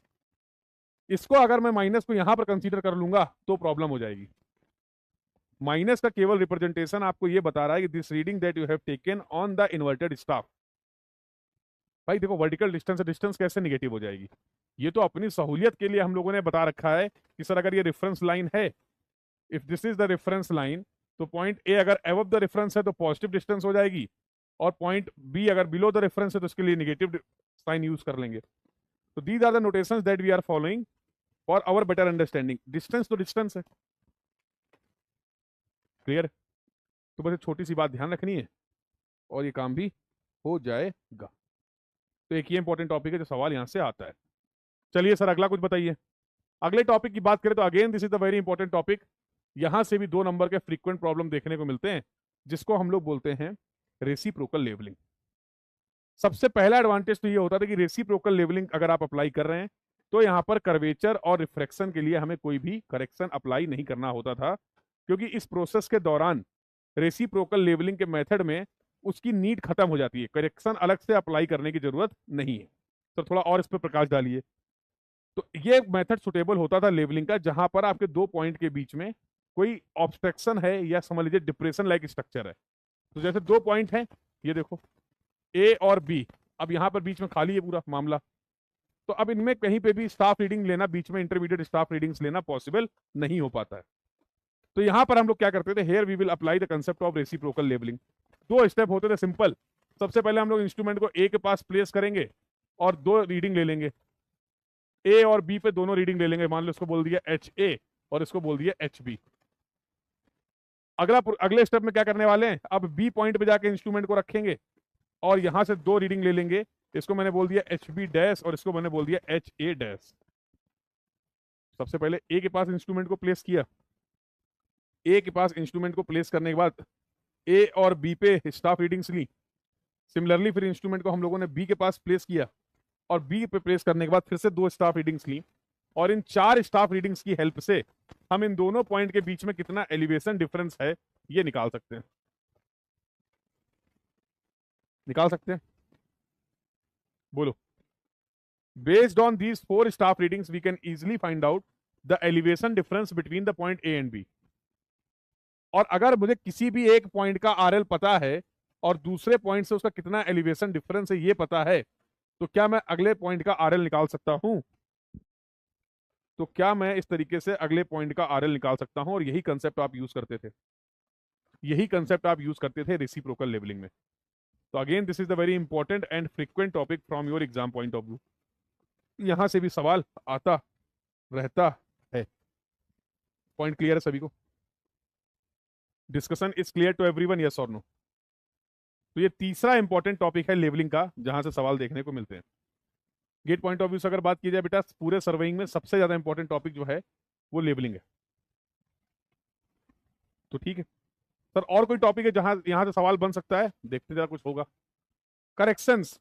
इसको अगर मैं माइनस को यहां पर कंसीडर कर लूंगा तो प्रॉब्लम हो जाएगी। माइनस का केवल रिप्रेजेंटेशन आपको ये बता रहा है कि this reading that you have taken on the inverted staff. भाई देखो, वर्टिकल डिस्टेंस से डिस्टेंस कैसे निगेटिव हो जाएगी? ये तो अपनी सहूलियत के लिए हम लोगों ने बता रखा है कि सर अगर ये रेफरेंस लाइन है, if this is the reference line, तो पॉइंट ए अगर अबव द रेफरेंस है तो पॉजिटिव डिस्टेंस हो जाएगी, और पॉइंट बी अगर बिलो द रेफरेंस है तो उसके लिए निगेटिव साइन यूज कर लेंगे। तो these are the notations that we are following for our better understanding. Distance तो डिस्टेंस है, क्लियर? तो बस एक छोटी सी बात ध्यान रखनी है और ये काम भी हो जाएगा। तो एक ये इंपॉर्टेंट टॉपिक है जो सवाल यहां से आता है। चलिए सर अगला कुछ बताइए। अगले टॉपिक की बात करें तो again this is the very important topic. यहां से भी 2 नंबर के फ्रीक्वेंट प्रॉब्लम देखने को मिलते हैं, जिसको हम लोग बोलते हैं रेसिप्रोकल लेवलिंग। सबसे पहला एडवांटेज तो ये होता था कि रेसिप्रोकल लेवलिंग अगर आप अप्लाई कर रहे हैं तो यहां पर कर्वेचर और रिफ्रैक्शन के लिए हमें कोई भी करेक्शन अप्लाई नहीं करना होता था, क्योंकि इस प्रोसेस के दौरान रेसिप्रोकल लेवलिंग के मेथड में उसकी नीड खत्म हो जाती है, करेक्शन अलग से अप्लाई करने की जरूरत नहीं है। तो थोड़ा और इस पर प्रकाश डालिए। तो ये मेथड सुटेबल होता था लेवलिंग का जहां पर आपके 2 पॉइंट के बीच में कोई ऑब्स्ट्रक्शन है, या समझ लीजिए डिप्रेशन लाइक स्ट्रक्चर है। तो जैसे 2 पॉइंट हैं, ये देखो ए और बी, अब यहां पर बीच में खाली है पूरा मामला, तो अब इनमें कहीं पे भी स्टाफ रीडिंग लेना, बीच में इंटरमीडिएट स्टाफ रीडिंग्स लेना पॉसिबल नहीं हो पाता है। तो यहां पर हम लोग क्या करते थे, here we will apply the concept of reciprocal levelling. 2 step होते थे सिंपल। सबसे पहले हम लोग इंस्ट्रूमेंट को ए के पास प्लेस करेंगे और 2 रीडिंग ले लेंगे। ए और बी पे दोनों रीडिंग ले लेंगे, मान लो इसको बोल दिया HA और इसको बोल दिया HB। अगले स्टेप में क्या करने वाले हैं, अब बी पॉइंट पे जाके इंस्ट्रूमेंट को रखेंगे और यहां से 2 रीडिंग ले लेंगे। इसको मैंने बोल दिया HB डैश और इसको मैंने बोल दिया HA डैश। सबसे पहले ए के पास इंस्ट्रूमेंट को प्लेस किया। ए के पास इंस्ट्रूमेंट को प्लेस करने के बाद ए और बी पे स्टाफ रीडिंग्स ली। सिमिलरली फिर इंस्ट्रूमेंट को हम लोगों ने बी के पास प्लेस किया और बी पे प्लेस करने के बाद फिर से 2 स्टाफ रीडिंग्स ली, और इन 4 स्टाफ रीडिंग्स की हेल्प से हम इन दोनों पॉइंट के बीच में कितना एलिवेशन डिफरेंस है ये निकाल सकते हैं। निकाल सकते हैं? बोलो। Based on these 4 staff readings we can easily find out the elevation difference between the point A and B. और अगर मुझे किसी भी एक पॉइंट का आरएल पता है और दूसरे पॉइंट से उसका कितना एलिवेशन डिफरेंस है ये पता है, तो क्या मैं अगले पॉइंट का आरएल निकाल सकता हूं? तो क्या मैं इस तरीके से अगले पॉइंट का आरएल निकाल सकता हूं? और यही कंसेप्ट आप यूज करते थे, यही कंसेप्ट आप यूज करते थे रेसिप्रोकल लेवलिंग में। तो again this is the very important and frequent topic from your exam point of view. यहां से भी सवाल आता रहता है। पॉइंट क्लियर है सभी को? Discussion is clear to everyone, yes और नो? तो ये तीसरा इंपॉर्टेंट टॉपिक है लेवलिंग का, जहां से सवाल देखने को मिलते हैं। गेट पॉइंट ऑफ व्यू से अगर बात की जाए बेटा, पूरे सर्वेइंग में सबसे ज्यादा इंपॉर्टेंट टॉपिक जो है वो लेवलिंग है। तो ठीक है सर, और कोई टॉपिक है जहां यहां से सवाल बन सकता है? देखते जरा कुछ होगा। करेक्शंस,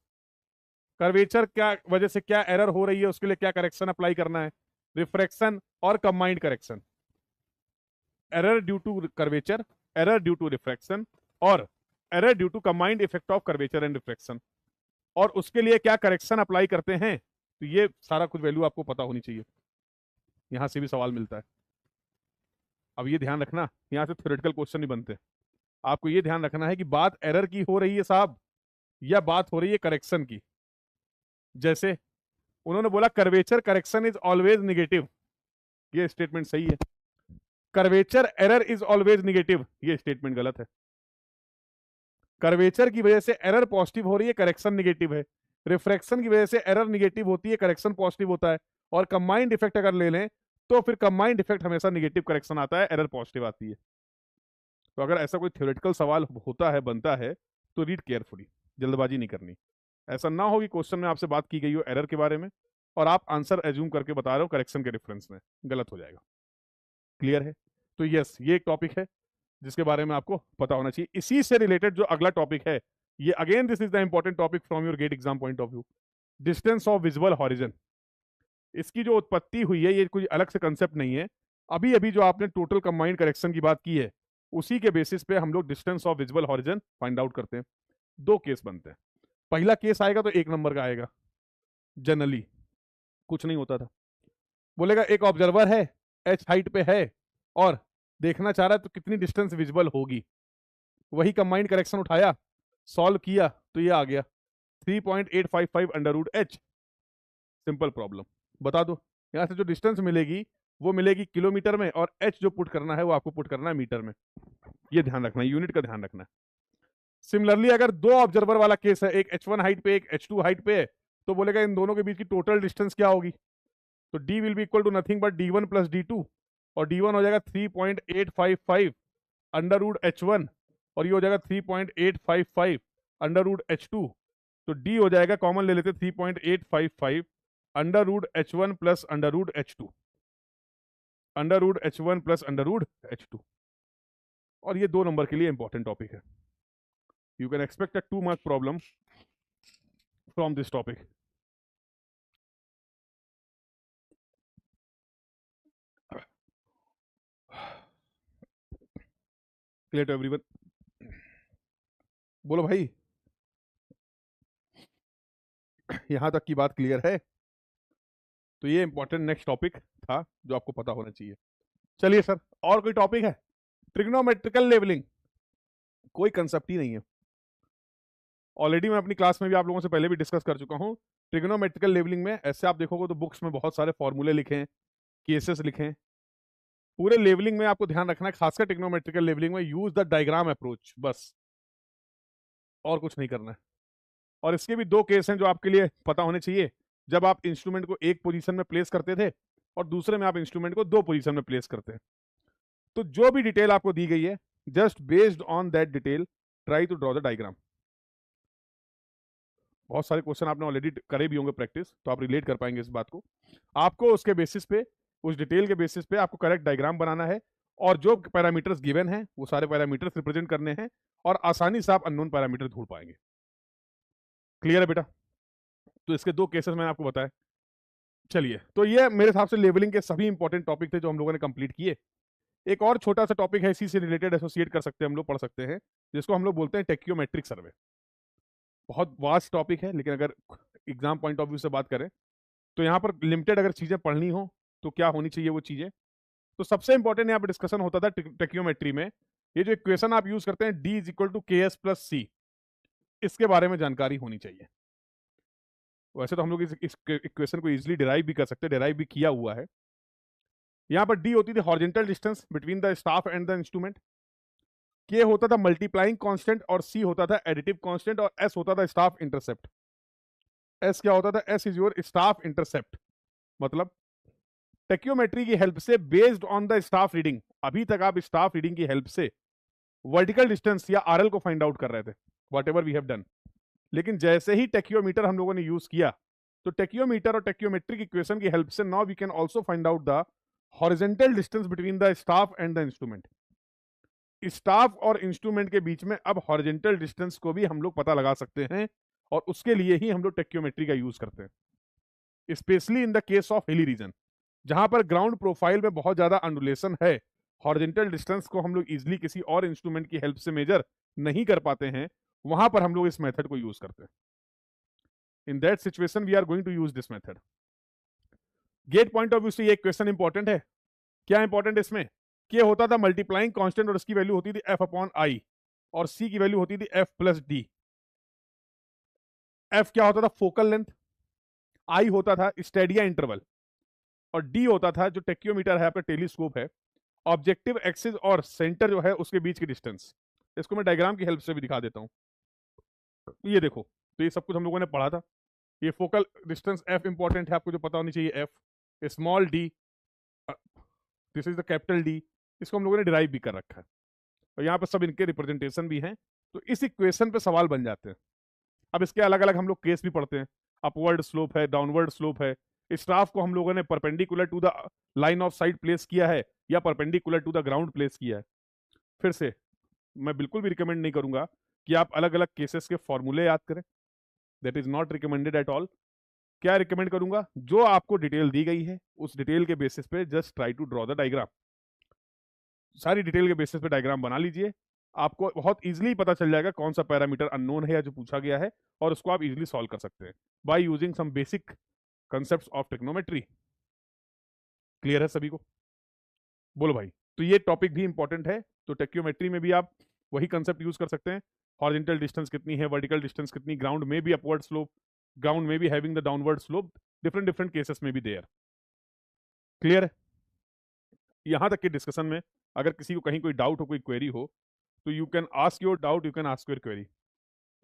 कर्वेचर क्या वजह से क्या एरर हो रही है उसके लिए क्या करेक्शन अप्लाई करना है, रिफ्रैक्शन और combined correction. Error due to curvature, error due to refraction, और error due to combined effect of curvature and refraction, और उसके लिए क्या करेक्शन अप्लाई करते हैं। तो ये सारा कुछ वैल्यू आपको पता होनी चाहिए। यहां से भी सवाल मिलता है। अब ये ध्यान रखना, यहां से थ्योरेटिकल क्वेश्चन नहीं बनते। आपको ये ध्यान रखना है कि बात एरर की हो रही है साहब, या बात हो रही है करेक्शन की। जैसे उन्होंने बोला curvature correction is always negative, ये स्टेटमेंट सही है। Curvature error is always negative, ये स्टेटमेंट गलत है। कर्वेचर की वजह से एरर पॉजिटिव हो रही है, करेक्शन निगेटिव है। रिफ्रैक्शन की वजह से एरर निगेटिव होती है, करेक्शन पॉजिटिव होता है। और कंबाइंड इफेक्ट अगर ले लें तो फिर कंबाइंड इफेक्ट हमेशा निगेटिव करेक्शन आता है, एरर पॉजिटिव आती है। तो अगर ऐसा कोई थ्योरेटिकल सवाल होता है, बनता है, तो रीड केयरफुली, जल्दबाजी नहीं करनी। ऐसा ना हो कि क्वेश्चन में आपसे बात की गई हो एरर के बारे में और आप आंसर एज्यूम करके बता रहे हो करेक्शन के रेफरेंस में, गलत हो जाएगा। क्लियर है? तो यस, ये एक टॉपिक है जिसके बारे में आपको पता होना चाहिए। इसी से रिलेटेड जो अगला टॉपिक है, ये again this is the important topic from your GATE exam point of view, distance of visual horizon. इसकी जो उत्पत्ति हुई है, ये कोई अलग से कंसेप्ट नहीं है। अभी अभी जो आपने टोटल कंबाइंड करेक्शन की बात की है, उसी के बेसिस पे हम लोग distance of visual horizon find out करते हैं। दो केस बनते हैं। पहला केस आएगा तो 1 नंबर का आएगा, जनरली कुछ नहीं होता था। बोलेगा एक ऑब्जर्वर है, एच हाइट पे है और देखना चाह रहा है तो कितनी डिस्टेंस विजिबल होगी। वही कंबाइंड करेक्शन उठाया, सॉल्व किया तो ये आ गया 3.855 under root H. Simple problem, बता दो यहां से जो डिस्टेंस मिलेगी वो मिलेगी किलोमीटर में, और एच जो पुट करना है वो आपको पुट करना है मीटर में। ये ध्यान रखना है, यूनिट का ध्यान रखना है। सिमिलरली अगर दो ऑब्जर्वर वाला केस है, एक H1 हाइट पे, एक H2 हाइट पे है, तो बोलेगा इन दोनों के बीच की टोटल डिस्टेंस क्या होगी। तो D will be equal to nothing but D1 plus D2, और D1 हो जाएगा 3.855 अंडर रूट H1, और ये हो जाएगा 3.855 अंडर रूट H2। तो D हो जाएगा, कॉमन ले लेते 3.855 under root H1 plus under root H2, under root H1 plus under root H2। और ये 2 नंबर के लिए इंपॉर्टेंट टॉपिक है। You can expect a 2 mark problem from this topic. Clear to everyone? बोलो भाई, यहां तक की बात क्लियर है? तो ये इंपॉर्टेंट नेक्स्ट टॉपिक था जो आपको पता होना चाहिए। चलिए सर, और कोई टॉपिक है? ट्रिग्नोमेट्रिकल लेवलिंग कोई कंसेप्ट ही नहीं है। ऑलरेडी मैं अपनी क्लास में भी आप लोगों से पहले भी डिस्कस कर चुका हूं। ट्रिग्नोमेट्रिकल लेवलिंग में ऐसे आप देखोगे तो बुक्स में बहुत सारे फॉर्मूले लिखे हैं, केसेस लिखे हैं। पूरे लेवलिंग में आपको ध्यान रखना है, खासकर ट्रिग्नोमेट्रिकल लेवलिंग में, यूज द डायग्राम अप्रोच, बस और कुछ नहीं करना है। और इसके भी 2 केस हैं जो आपके लिए पता होने चाहिए। जब आप इंस्ट्रूमेंट को एक पोजीशन में प्लेस करते थे और दूसरे में आप इंस्ट्रूमेंट को 2 पोजीशन में प्लेस करते हैं। तो जो भी डिटेल आपको दी गई है, just based on that detail try to draw the diagram. बहुत सारे क्वेश्चन आपने ऑलरेडी करे भी होंगे प्रैक्टिस, तो आप रिलेट कर पाएंगे इस बात को। आपको उसके बेसिस पे, उस डिटेल के बेसिस पे आपको करेक्ट डायग्राम बनाना है, और जो पैरामीटर्स गिवन हैं वो सारे पैरामीटर्स रिप्रेजेंट करने हैं, और आसानी से आप अननोन पैरामीटर ढूंढ पाएंगे। क्लियर है बेटा? तो इसके 2 केसेस मैंने आपको बताया। चलिए, तो ये मेरे हिसाब से लेवलिंग के सभी इंपॉर्टेंट टॉपिक थे जो हम लोगों ने कंप्लीट किए। एक और छोटा सा टॉपिक है, इसी से रिलेटेड एसोसिएट कर सकते हैं हम लोग, पढ़ सकते हैं, जिसको हम लोग बोलते हैं टेक्योमेट्रिक सर्वे। बहुत वास्ट टॉपिक है, लेकिन अगर एग्जाम पॉइंट ऑफ व्यू से बात करें तो यहाँ पर लिमिटेड अगर चीजें पढ़नी हो तो क्या होनी चाहिए वो चीजें। तो सबसे इंपॉर्टेंट यहाँ पर डिस्कशन होता था टेक्योमेट्री में, ये जो इक्वेशन आप यूज करते हैं, D is equal to KS plus C, इसके बारे में जानकारी होनी चाहिए। वैसे तो हम लोग इस इक्वेशन को इजीली डिराइव भी कर सकते हैं, डिराइव भी किया हुआ है। यहां पर D होती थी horizontal distance between the staff and the instrument, K होता था मल्टीप्लाइंग कांस्टेंट, और C होता था एडिटिव कांस्टेंट, और S होता था स्टाफ इंटरसेप्ट। S क्या होता था? S is your staff intercept. मतलब टेक्योमेट्री की हेल्प से, based on the staff reading, अभी तक आप स्टाफ रीडिंग की हेल्प से वर्टिकल डिस्टेंस या RL को फाइंड आउट कर रहे थे, whatever we have done. लेकिन जैसे ही टेक्योमीटर हम लोगों ने यूज किया, तो टेक्योमीटर और टेक्योमेट्रिक इक्वेशन की हेल्प से now we can also find out the horizontal distance between the staff and the instrument. Staff और इंस्ट्रूमेंट के बीच में अब हॉरिजॉन्टल डिस्टेंस को भी हम लोग पता लगा सकते हैं, और उसके लिए ही हम लोग टेक्योमेट्री का यूज करते हैं, specially in the case of hilly region, जहां पर ग्राउंड प्रोफाइल में बहुत ज्यादा अंडुलेशन है। हॉरिजॉन्टल डिस्टेंस को हम लोग इजिली किसी और इंस्ट्रूमेंट की हेल्प से मेजर नहीं कर पाते हैं, वहां पर हम लोग इस मेथड को यूज करते हैं। In that situation we are going to use this method. GATE point of view से ये क्वेश्चन इंपॉर्टेंट है। क्या इंपॉर्टेंट इसमें? क्या होता था मल्टीप्लाइंग कांस्टेंट, और उसकी वैल्यू होती थी F अपॉन आई, और C की वैल्यू होती थी F प्लस डी। F क्या होता था? Focal length. I होता था स्टेडिया इंटरवल। और डी होता था जो टेक्योमीटर है, आपका टेलीस्कोप है, ऑब्जेक्टिव एक्सिस और सेंटर जो है उसके बीच की डिस्टेंस। इसको मैं डायग्राम की हेल्प से भी दिखा देता हूँ। ये देखो, तो ये सब कुछ हम लोगों ने पढ़ा था। ये फोकल डिस्टेंस एफ इंपॉर्टेंट है, आपको जो पता होनी चाहिए। F small D, this is the capital D, इसको हम लोगों ने डिराइव भी कर रखा है और यहाँ पर सब इनके रिप्रेजेंटेशन भी हैं। तो इस इक्वेशन पे सवाल बन जाते हैं। अब इसके अलग अलग हम लोग केस भी पढ़ते हैं। अपवर्ड स्लोप है, डाउनवर्ड स्लोप है। स्टाफ को हम लोगों ने perpendicular to the line of sight place किया है या perpendicular to the ground place किया है। फिर से मैं बिल्कुल भी रिकमेंड नहीं करूंगा कि आप अलग अलग केसेस के फॉर्मूले याद करें, that is not recommended at all. क्या रिकमेंड करूंगा, जो आपको डिटेल दी गई है उस डिटेल के बेसिस पे just try to draw the diagram. सारी डिटेल के बेसिस पे डायग्राम बना लीजिए, आपको बहुत इजीली पता चल जाएगा कौन सा पैरामीटर अननोन है या जो पूछा गया है, और उसको आप इजीली सॉल्व कर सकते हैं by using some basic concepts of trigonometry. Clear है सभी को? बोलो भाई। तो ये टॉपिक भी इंपॉर्टेंट है, तो टेक्योमेट्री में भी आप वही कंसेप्ट यूज कर सकते हैं। हॉरिजॉन्टल डिस्टेंस कितनी है, वर्टिकल डिस्टेंस कितनी, ग्राउंड में भी अपवर्ड स्लोप, ग्राउंड में भी having the downward slope, different different cases में भी देयर। क्लियर है? यहां तक के डिस्कशन में अगर किसी को कहीं कोई डाउट हो, कोई क्वेरी हो, तो you can ask your doubt, you can ask your query.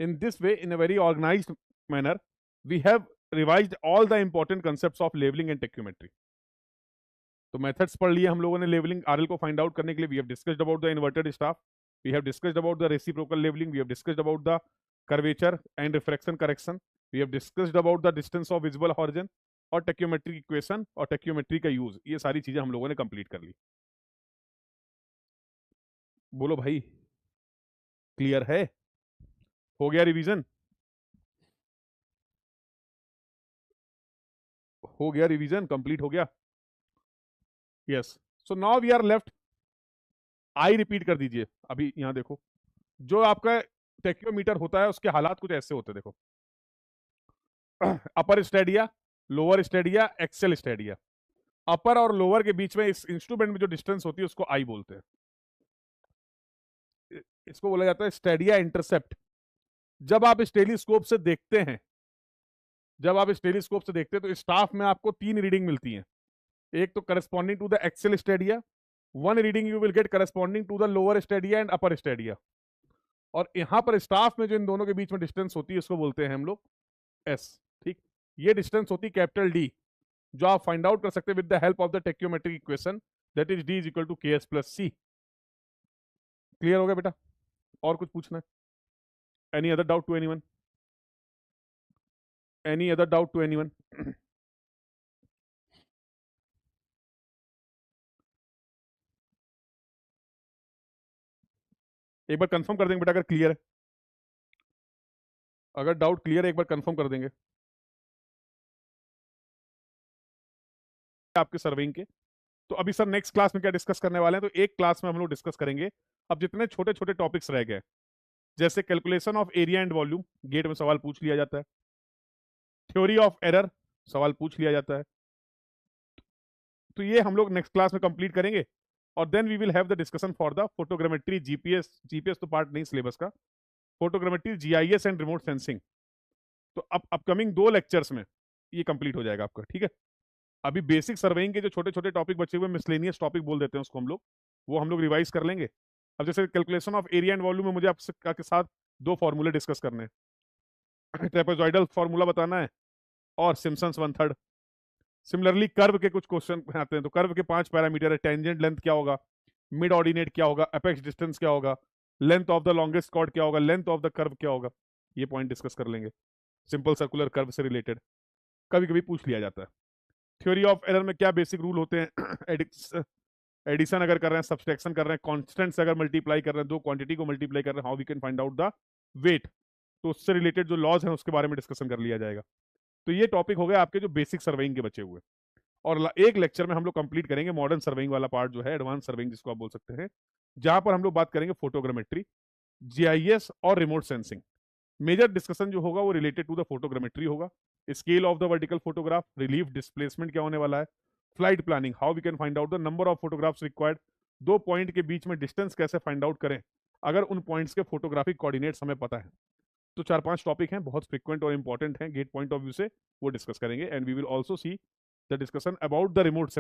In this way, in a very organized manner, we have revised all the important concepts of labeling and tachymetry. तो methods पढ़ लिए हम लोगों ने levelling RL को find out करने के लिए। We have discussed about the inverted staff, we have discussed about the reciprocal levelling, we have discussed about the curvature and refraction correction, we have discussed about the distance of visible horizon और tacheometry equation और tacheometry का use. ये सारी चीजें हम लोगों ने complete कर ली। बोलो भाई, क्लियर है? हो गया रिवीजन? हो गया रिवीजन, कंप्लीट हो गया। Yes, so now we are left. I repeat कर दीजिए। अभी यहां देखो, जो आपका टेक्योमीटर होता है उसके हालात कुछ ऐसे होते हैं, देखो। Upper stadia, lower stadia, axial stadia. Upper और लोअर के बीच में इस इंस्ट्रूमेंट में जो डिस्टेंस होती है उसको आई बोलते हैं। इसको बोला जाता है स्टेडिया इंटरसेप्ट। जब आप इस टेलीस्कोप से देखते हैं, जब आप इस टेलीस्कोप से देखते हैं तो स्टाफ में आपको 3 रीडिंग मिलती हैं। एक तो corresponding to the axial stadia, one reading you will get corresponding to the lower stadia and upper stadia, और यहां पर स्टाफ में जो इन दोनों के बीच में डिस्टेंस होती है इसको बोलते हैं हम लोग एस। ठीक, ये डिस्टेंस होती है कैपिटल डी, जो आप फाइंड आउट कर सकते हैं with the help of the tacheometric equation, that is D is equal to K S plus C. Clear हो गया बेटा? और कुछ पूछना है? Any other doubt to anyone? Any other doubt to anyone? एक बार कंफर्म कर देंगे बेटा अगर क्लियर है। अगर डाउट क्लियर है एक बार कंफर्म कर देंगे आपके सर्वेइंग के। तो अभी सर नेक्स्ट क्लास में क्या डिस्कस करने वाले हैं, तो एक क्लास में हम लोग डिस्कस करेंगे अब जितने छोटे छोटे टॉपिक्स रह गए, जैसे calculation of area and volume, GATE में सवाल पूछ लिया जाता है। थ्योरी ऑफ एरर, सवाल पूछ लिया जाता है। तो ये हम लोग नेक्स्ट क्लास में कंप्लीट करेंगे, और then we will have the discussion for the photogrammetry GPS. GPS तो पार्ट नहीं सिलेबस का, photogrammetry GIS and remote sensing. तो अब अपकमिंग 2 लेक्चर्स में ये कंप्लीट हो जाएगा आपका। ठीक है, अभी बेसिक सर्वेइंग के जो छोटे छोटे टॉपिक बचे हुए, मिसलेनियस टॉपिक बोल देते हैं उसको हम लोग, वो हम लोग रिवाइज कर लेंगे। अब जैसे calculation of area and volume में मुझे आपसे के साथ 2 फॉर्मूले डिस्कस करने हैं। ट्रेपेजॉइडल फॉर्मूला बताना है और सिम्पसन्स 1/3। सिमिलरली कर्व के कुछ क्वेश्चन आते हैं, तो कर्व के 5 पैरामीटर है। टेंजेंट लेंथ क्या होगा, मिड ऑर्डिनेट क्या होगा, अपेक्स डिस्टेंस क्या होगा, length of the longest chord क्या होगा, लेंथ ऑफ द कर्व क्या होगा, ये पॉइंट डिस्कस कर लेंगे। सिंपल सर्कुलर कर्व से रिलेटेड कभी कभी पूछ लिया जाता है। थ्योरी ऑफ एरर में क्या बेसिक रूल होते हैं, एडिशन अगर कर रहे हैं, सब्सट्रैक्शन कर रहे हैं, कॉन्स्टेंट्स अगर मल्टीप्लाई कर रहे हैं, 2 क्वांटिटी को मल्टीप्लाई कर रहे हैं, how we can find out the weight, तो उससे रिलेटेड जो लॉज हैं उसके बारे में डिस्कशन कर लिया जाएगा। तो ये टॉपिक हो गया आपके जो बेसिक सर्वेइंग के बचे हुए, और एक लेक्चर में हम लोग कंप्लीट करेंगे मॉडर्न सर्वेइंग वाला पार्ट जो है, एडवांस सर्वेइंग जिसको आप बोल सकते हैं, जहां पर हम लोग बात करेंगे फोटोग्रामेट्री, जीआईएस और रिमोट सेंसिंग। मेजर डिस्कशन जो होगा वो रिलेटेड टू द फोटोग्रामेट्री होगा। Scale of the vertical photograph, relief displacement क्या होने वाला है, flight planning, how we can find out the number of photographs required, 2 point के बीच में डिस्टेंस कैसे फाइंड आउट करें अगर उन पॉइंट्स के फोटोग्राफिक कोऑर्डिनेट्स हमें पता है। तो 4-5 टॉपिक हैं, बहुत फ्रिक्वेंट और इंपॉर्टेंट हैं गेट पॉइंट ऑफ व्यू से, वो डिस्कस करेंगे। And we will also see the discussion about the remote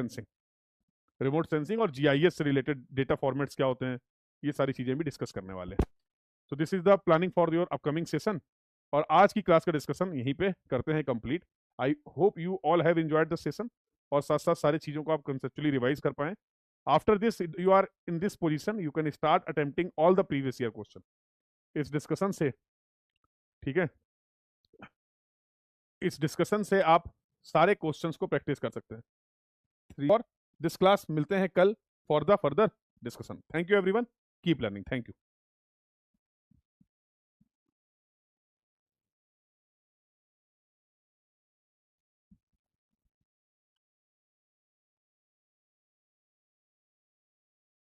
sensing और जीआईएस से रिलेटेड डेटा फॉर्मेट्स क्या होते हैं, ये सारी चीजें भी डिस्कस करने वाले हैं। So this is the planning for your upcoming session, और आज की क्लास का डिस्कशन यहीं पे करते हैं complete. I hope you all have enjoyed the session, और साथ साथ सारी चीजों को आप कंसेप्चुअली रिवाइज कर पाएं। After this you are in this position, you can start attempting all the previous year question इस डिस्कशन से। ठीक है, इस डिस्कशन से आप सारे क्वेश्चंस को प्रैक्टिस कर सकते हैं। और दिस क्लास मिलते हैं कल for the further discussion. Thank you everyone, keep learning. Thank you.